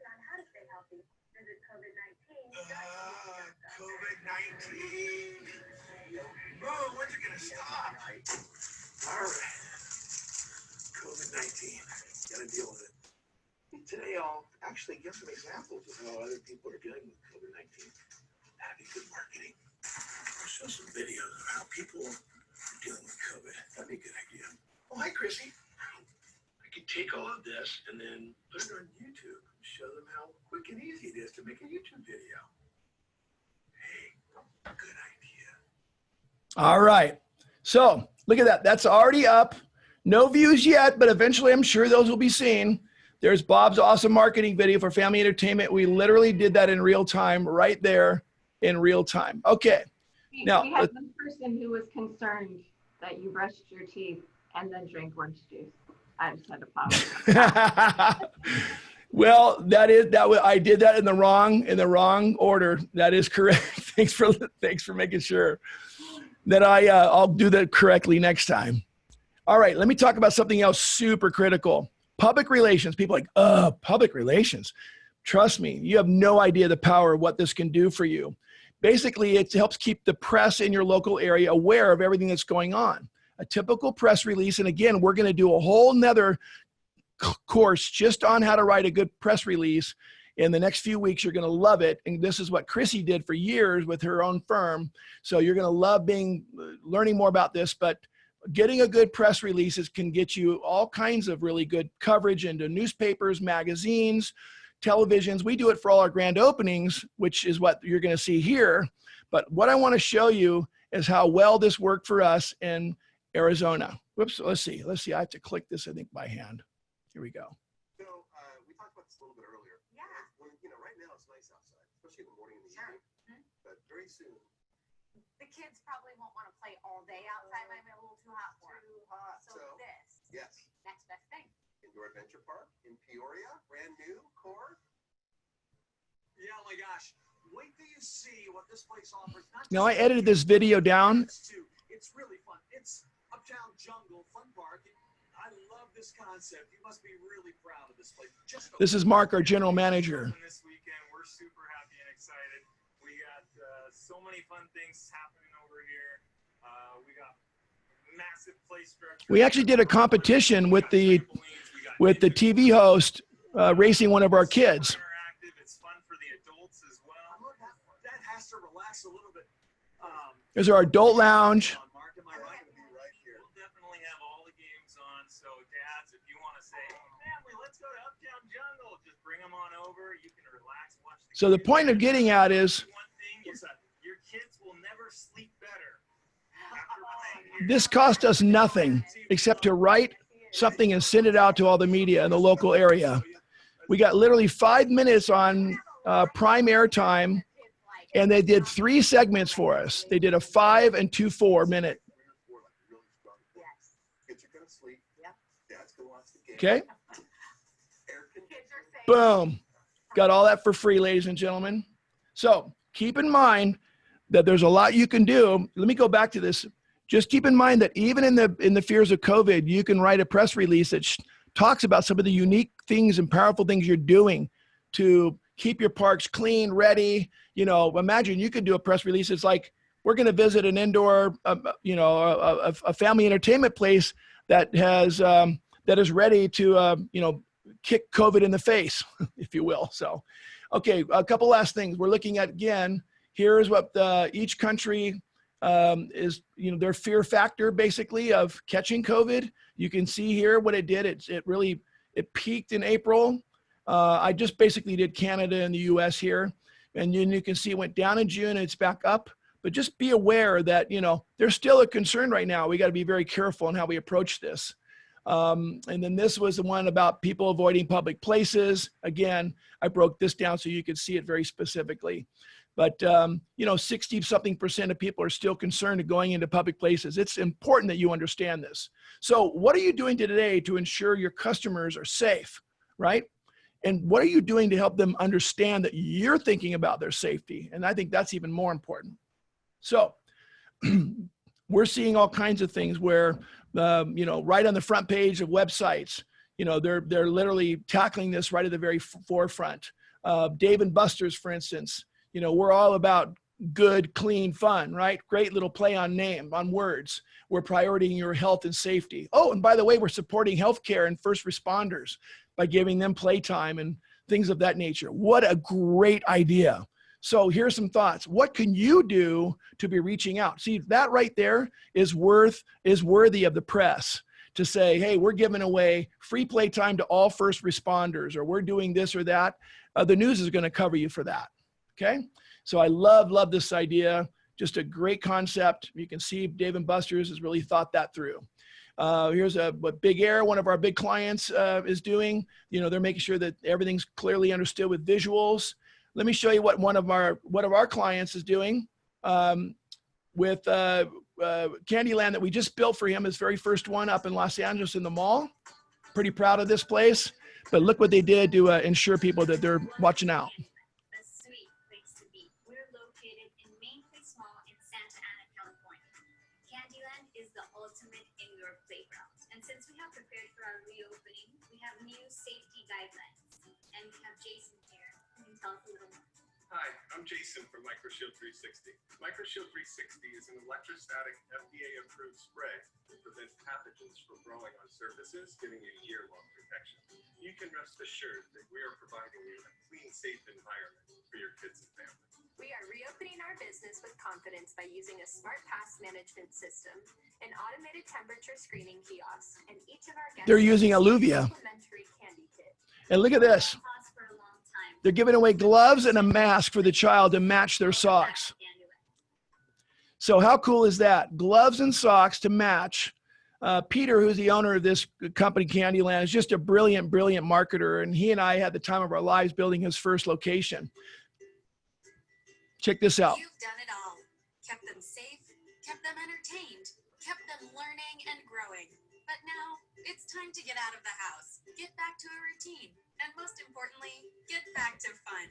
On how to stay healthy. Visit COVID-19. COVID-19. Oh, when's it gonna stop? All right. COVID-19. Gotta deal with it. Today I'll actually give some examples of how other people are dealing with COVID-19. That'd be good marketing. I'll show some videos of how people are dealing with COVID. That'd be a good idea. Oh, hi, Chrissy. I could take all of this and then put it on YouTube and show them how quick and easy it is to make a YouTube video. Hey, good idea. All right. So look at that. That's already up. No views yet, but eventually I'm sure those will be seen. There's Bob's awesome marketing video for family entertainment. We literally did that in real time right there in real time. Okay. Now, we had one person who was concerned that you brushed your teeth and then drank orange juice. I just had to pause. Well, I did that in the wrong order. That is correct. Thanks for making sure that I'll do that correctly next time. All right, let me talk about something else super critical. Public relations. People are like, public relations. Trust me, you have no idea the power of what this can do for you. Basically, it helps keep the press in your local area aware of everything that's going on. A typical press release, and again, we're going to do a whole nother course just on how to write a good press release. In the next few weeks, you're going to love it. And this is what Chrissy did for years with her own firm. So you're going to love learning more about this. But getting a good press releases can get you all kinds of really good coverage into newspapers, magazines, televisions. We do it for all our grand openings, which is what you're going to see here. But what I want to show you is how well this worked for us in Arizona. Whoops, let's see. I have to click this, I think, by hand. Here we go. So we talked about this a little bit earlier. Yeah. When, right now it's nice outside, especially in the morning and the evening. But very soon, The kids probably won't want to play all day outside. Might be a little too hot for them. too hot. So this, Yes, next best thing. Indoor Adventure Park in Peoria, brand new core. Yeah, oh my gosh. Wait till you see what this place offers. Now, I edited this video down. It's really fun. It's Uptown Jungle Fun Park. I love this concept. You must be really proud of this place. This is Mark, our general manager. This weekend, we're super happy and excited. We got so many fun things happening over here. We got massive play structure. We actually did a competition with the TV host racing one of our kids. It's fun for the adults as well. That has to relax a little bit. There's our adult lounge. Mark, am I right? We'll definitely have all the games on. So dads, if you want to say, hey, family, let's go to Uptown Jungle, just bring them on over. You can relax, watch the So the point of getting at is one thing is that your kids will never sleep better after playing here. this cost us nothing except to write something and send it out to all the media in the local area. We got literally 5 minutes on prime airtime, and they did 3 segments for us. They did a 5 and 2 4-minute. Kids are gonna sleep. Dad's gonna watch the game. Okay. Air conditioning. Boom. Got all that for free, ladies and gentlemen. So keep in mind that there's a lot you can do. Let me go back to this. Just keep in mind that even in the fears of COVID, you can write a press release that talks about some of the unique things and powerful things you're doing to keep your parks clean, ready. Imagine you could do a press release. It's like, we're going to visit an indoor, a family entertainment place that is ready to, kick COVID in the face, if you will. So, okay, a couple last things. We're looking at, again, here's what each country is, their fear factor basically of catching COVID. You can see here what it did. It peaked in April. I just basically did Canada and the US here. And you can see it went down in June and it's back up. But just be aware that, there's still a concern right now. We got to be very careful in how we approach this. And then this was the one about people avoiding public places. Again, I broke this down so you could see it very specifically. But, 60-something% of people are still concerned of going into public places. It's important that you understand this. So what are you doing today to ensure your customers are safe, right? And what are you doing to help them understand that you're thinking about their safety? And I think that's even more important. So we're seeing all kinds of things where, right on the front page of websites, they're literally tackling this right at the very forefront. Dave & Buster's, for instance, we're all about good, clean fun, right? Great little play on words. We're prioritizing your health and safety. Oh, and by the way, we're supporting healthcare and first responders by giving them playtime and things of that nature. What a great idea. So here's some thoughts. What can you do to be reaching out? See, that right there is worthy of the press to say, hey, we're giving away free playtime to all first responders, or we're doing this or that. The news is going to cover you for that. Okay. So I love this idea. Just a great concept. You can see Dave & Buster's has really thought that through. Here's what Big Air, one of our big clients, is doing. They're making sure that everything's clearly understood with visuals. Let me show you what one of our clients is doing with Candyland that we just built for him, his very first one up in Los Angeles in the mall. Pretty proud of this place, but look what they did to ensure people that they're watching out. A sweet place to be. We're located in Mainface Mall in Santa Ana, California. Candyland is the ultimate indoor playground. And since we have prepared for our reopening, we have new safety guidelines. And we have Jason here, who can tell us a little more. Hi, I'm Jason from MicroShield 360. MicroShield 360 is an electrostatic FDA-approved spray that prevents pathogens from growing on surfaces, giving you year-long protection. rest assured that we are providing you a clean, safe environment for your kids and family. We are reopening our business with confidence by using a smart pass management system, an automated temperature screening kiosk, and each of our guests They're using Aluvvia. complimentary candy kit. And look at this. Pause for a long time. They're giving away gloves and a mask for the child to match their socks. So how cool is that? Gloves and socks to match. Peter, who's the owner of this company, Candyland, is just a brilliant, brilliant marketer. And he and I had the time of our lives building his first location. Check this out. You've done it all. Kept them safe, kept them entertained, kept them learning and growing. But now it's time to get out of the house, get back to a routine, and most importantly, get back to fun.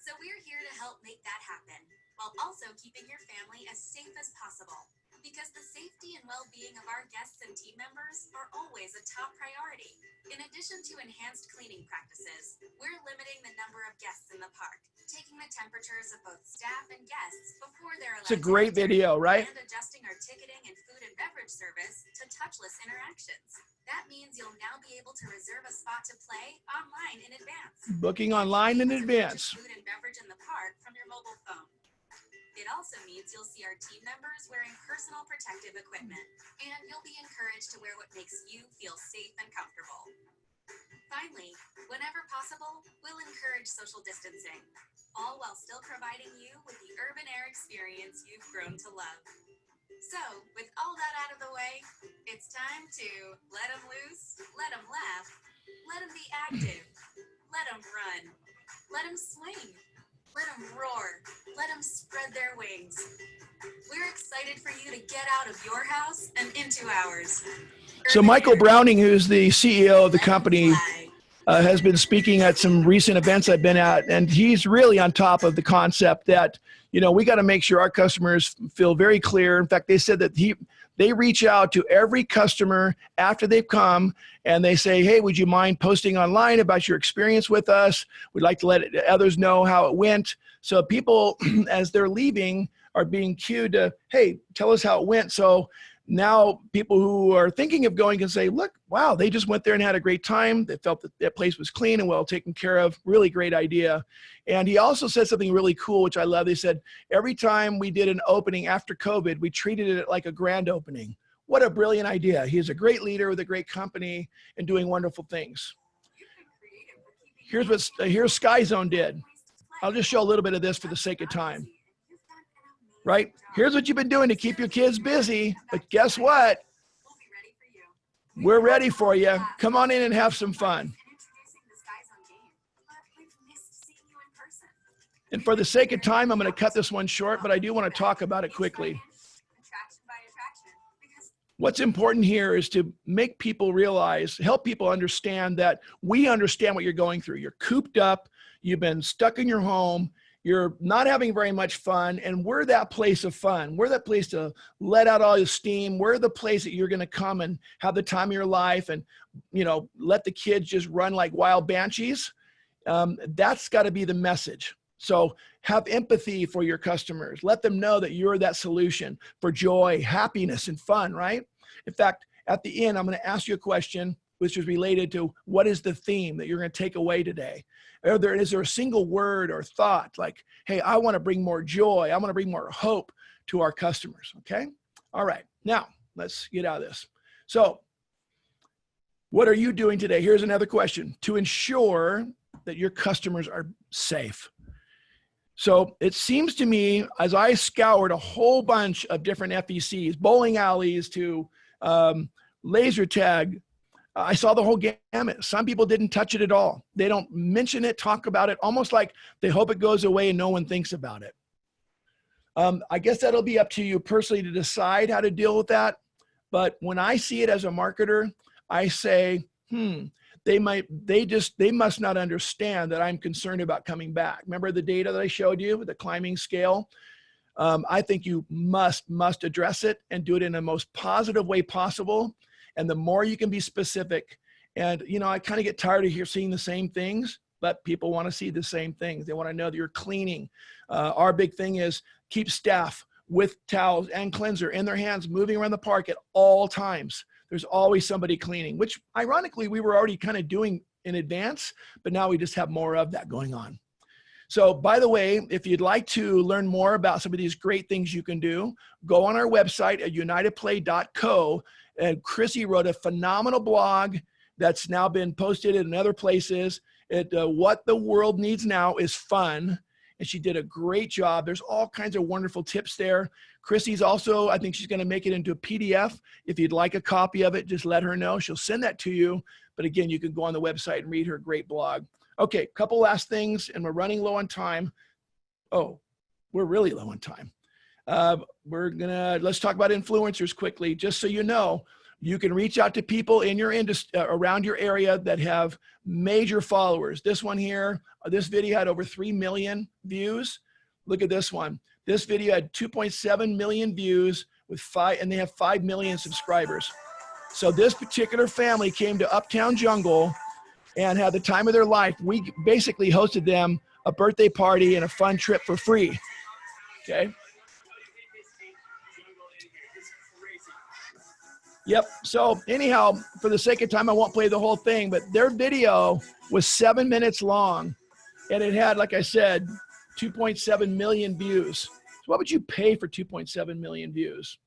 So we're here to help make that happen, while also keeping your family as safe as possible. Because the safety and well-being of our guests and team members are always a top priority. In addition to enhanced cleaning practices, we're limiting the number of guests in the park, taking the temperatures of both staff and guests before they're allowed. It's a great video, right? And adjusting our ticketing and food and beverage service to touchless interactions. That means you'll now be able to reserve a spot to play online in advance. Booking online in advance. Food and beverage in the park from your mobile phone. It also means you'll see our team members wearing personal protective equipment, and you'll be encouraged to wear what makes you feel safe and comfortable. Finally, whenever possible, we'll encourage social distancing, all while still providing you with the urban air experience you've grown to love. So, with all that out of the way, it's time to let them loose, let them laugh, let them be active, let them run, let them swing. Let them roar. Let them spread their wings. We're excited for you to get out of your house and into ours. So Michael Browning, who's the CEO of the company, has been speaking at some recent events I've been at, and he's really on top of the concept that, you know, we got to make sure our customers feel very clear. In fact, they said that they reach out to every customer after they've come and they say, hey, would you mind posting online about your experience with us? We'd like to let others know how it went. So people, as they're leaving, are being cued to, hey, tell us how it went. So now people who are thinking of going can say, look, wow, they just went there and had a great time. They felt that that place was clean and well taken care of. Really great idea. And he also said something really cool, which I love. They said, every time we did an opening after COVID, we treated it like a grand opening. What a brilliant idea. He is a great leader with a great company and doing wonderful things. Here's what Sky Zone did. I'll just show a little bit of this for the sake of time. Right? Here's what you've been doing to keep your kids busy. But guess what? We're ready for you. Come on in and have some fun. And for the sake of time, I'm going to cut this one short, but I do want to talk about it quickly. What's important here is to make people realize, help people understand that we understand what you're going through. You're cooped up. You've been stuck in your home. You're not having very much fun, and we're that place of fun. We're that place to let out all your steam. We're the place that you're going to come and have the time of your life and, you know, let the kids just run like wild banshees. That's got to be the message. So have empathy for your customers. Let them know that you're that solution for joy, happiness, and fun, right? In fact, at the end, I'm going to ask you a question which is related to what is the theme that you're going to take away today? Is there a single word or thought like, hey, I want to bring more joy. I want to bring more hope to our customers, okay? All right, now let's get out of this. So what are you doing today? Here's another question. To ensure that your customers are safe. So it seems to me, as I scoured a whole bunch of different FECs, bowling alleys to laser tag, I saw the whole gamut. Some people didn't touch it at all. They don't mention it, talk about it, almost like they hope it goes away and no one thinks about it. I guess that'll be up to you personally to decide how to deal with that. But when I see it as a marketer, I say, they must not understand that I'm concerned about coming back. Remember the data that I showed you with the climbing scale? I think you must address it and do it in the most positive way possible. And the more you can be specific, and you know, I kind of get tired of seeing the same things, but people want to see the same things. They want to know that you're cleaning. Our big thing is keep staff with towels and cleanser in their hands, moving around the park at all times. There's always somebody cleaning, which ironically we were already kind of doing in advance, but now we just have more of that going on. So by the way, if you'd like to learn more about some of these great things you can do, go on our website at unitedplay.co, and Chrissy wrote a phenomenal blog that's now been posted in other places. What the world needs now is fun. And she did a great job. There's all kinds of wonderful tips there. Chrissy's also, I think she's going to make it into a PDF. If you'd like a copy of it, just let her know. She'll send that to you. But again, you can go on the website and read her great blog. Okay, couple last things, and we're running low on time. Oh, we're really low on time. Let's talk about influencers quickly. Just so you know, you can reach out to people in your industry, around your area that have major followers. This one here, this video had over 3 million views. Look at this one. This video had 2.7 million views and they have 5 million subscribers. So this particular family came to Uptown Jungle and had the time of their life. We basically hosted them a birthday party and a fun trip for free. Okay. Yep. So anyhow, for the sake of time, I won't play the whole thing, but their video was 7 minutes long, and it had, like I said, 2.7 million views. So what would you pay for 2.7 million views?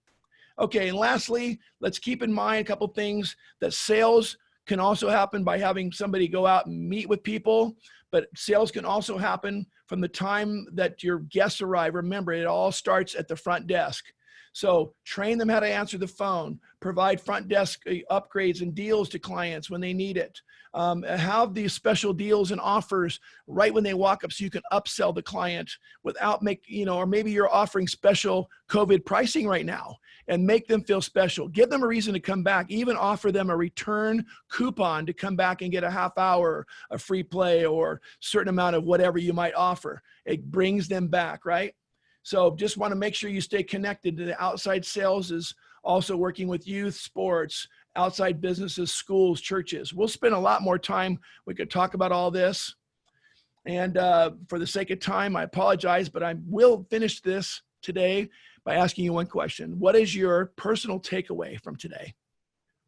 Okay. And lastly, let's keep in mind a couple things. That sales can also happen by having somebody go out and meet with people, but sales can also happen from the time that your guests arrive. Remember, it all starts at the front desk. So train them how to answer the phone, provide front desk upgrades and deals to clients when they need it. Have these special deals and offers right when they walk up so you can upsell the client without or maybe you're offering special COVID pricing right now and make them feel special. Give them a reason to come back, even offer them a return coupon to come back and get a half hour, a free play, or certain amount of whatever you might offer. It brings them back, right? So just want to make sure you stay connected to the outside sales is also working with youth, sports, outside businesses, schools, churches. We'll spend a lot more time. We could talk about all this. And for the sake of time, I apologize, but I will finish this today by asking you one question. What is your personal takeaway from today?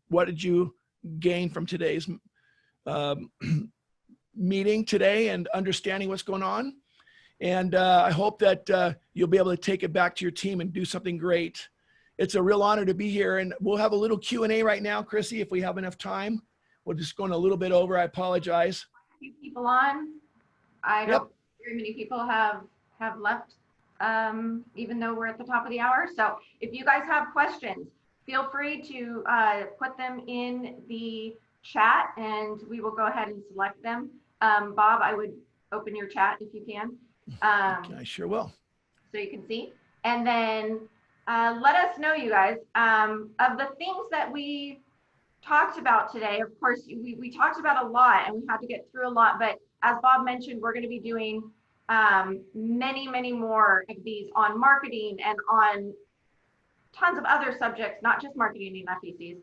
What did you gain from today's meeting today and understanding what's going on? And I hope that you'll be able to take it back to your team and do something great. It's a real honor to be here. And we'll have a little Q&A right now, Chrissy, if we have enough time. We're just going a little bit over. I apologize. A few people on. I don't very many people have left, even though we're at the top of the hour. So if you guys have questions, feel free to put them in the chat and we will go ahead and select them. Bob, I would open your chat if you can. I sure will. So you can see. And then let us know, you guys, of the things that we talked about today. Of course, we talked about a lot and we had to get through a lot, but as Bob mentioned, we're going to be doing many, many more of these on marketing and on tons of other subjects, not just marketing and FECs.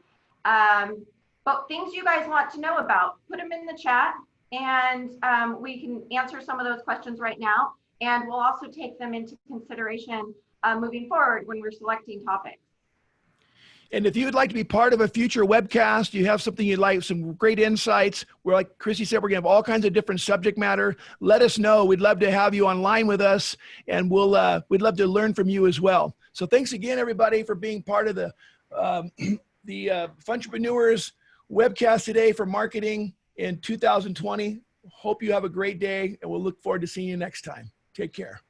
But things you guys want to know about, put them in the chat and we can answer some of those questions right now. And we'll also take them into consideration moving forward when we're selecting topics. And if you would like to be part of a future webcast, you have something you'd like, some great insights, where like Chrissy said, we're gonna have all kinds of different subject matter. Let us know. We'd love to have you online with us, and we'd love to learn from you as well. So thanks again, everybody, for being part of the FUNtrepreneurs webcast today for marketing in 2020. Hope you have a great day, and we'll look forward to seeing you next time. Take care.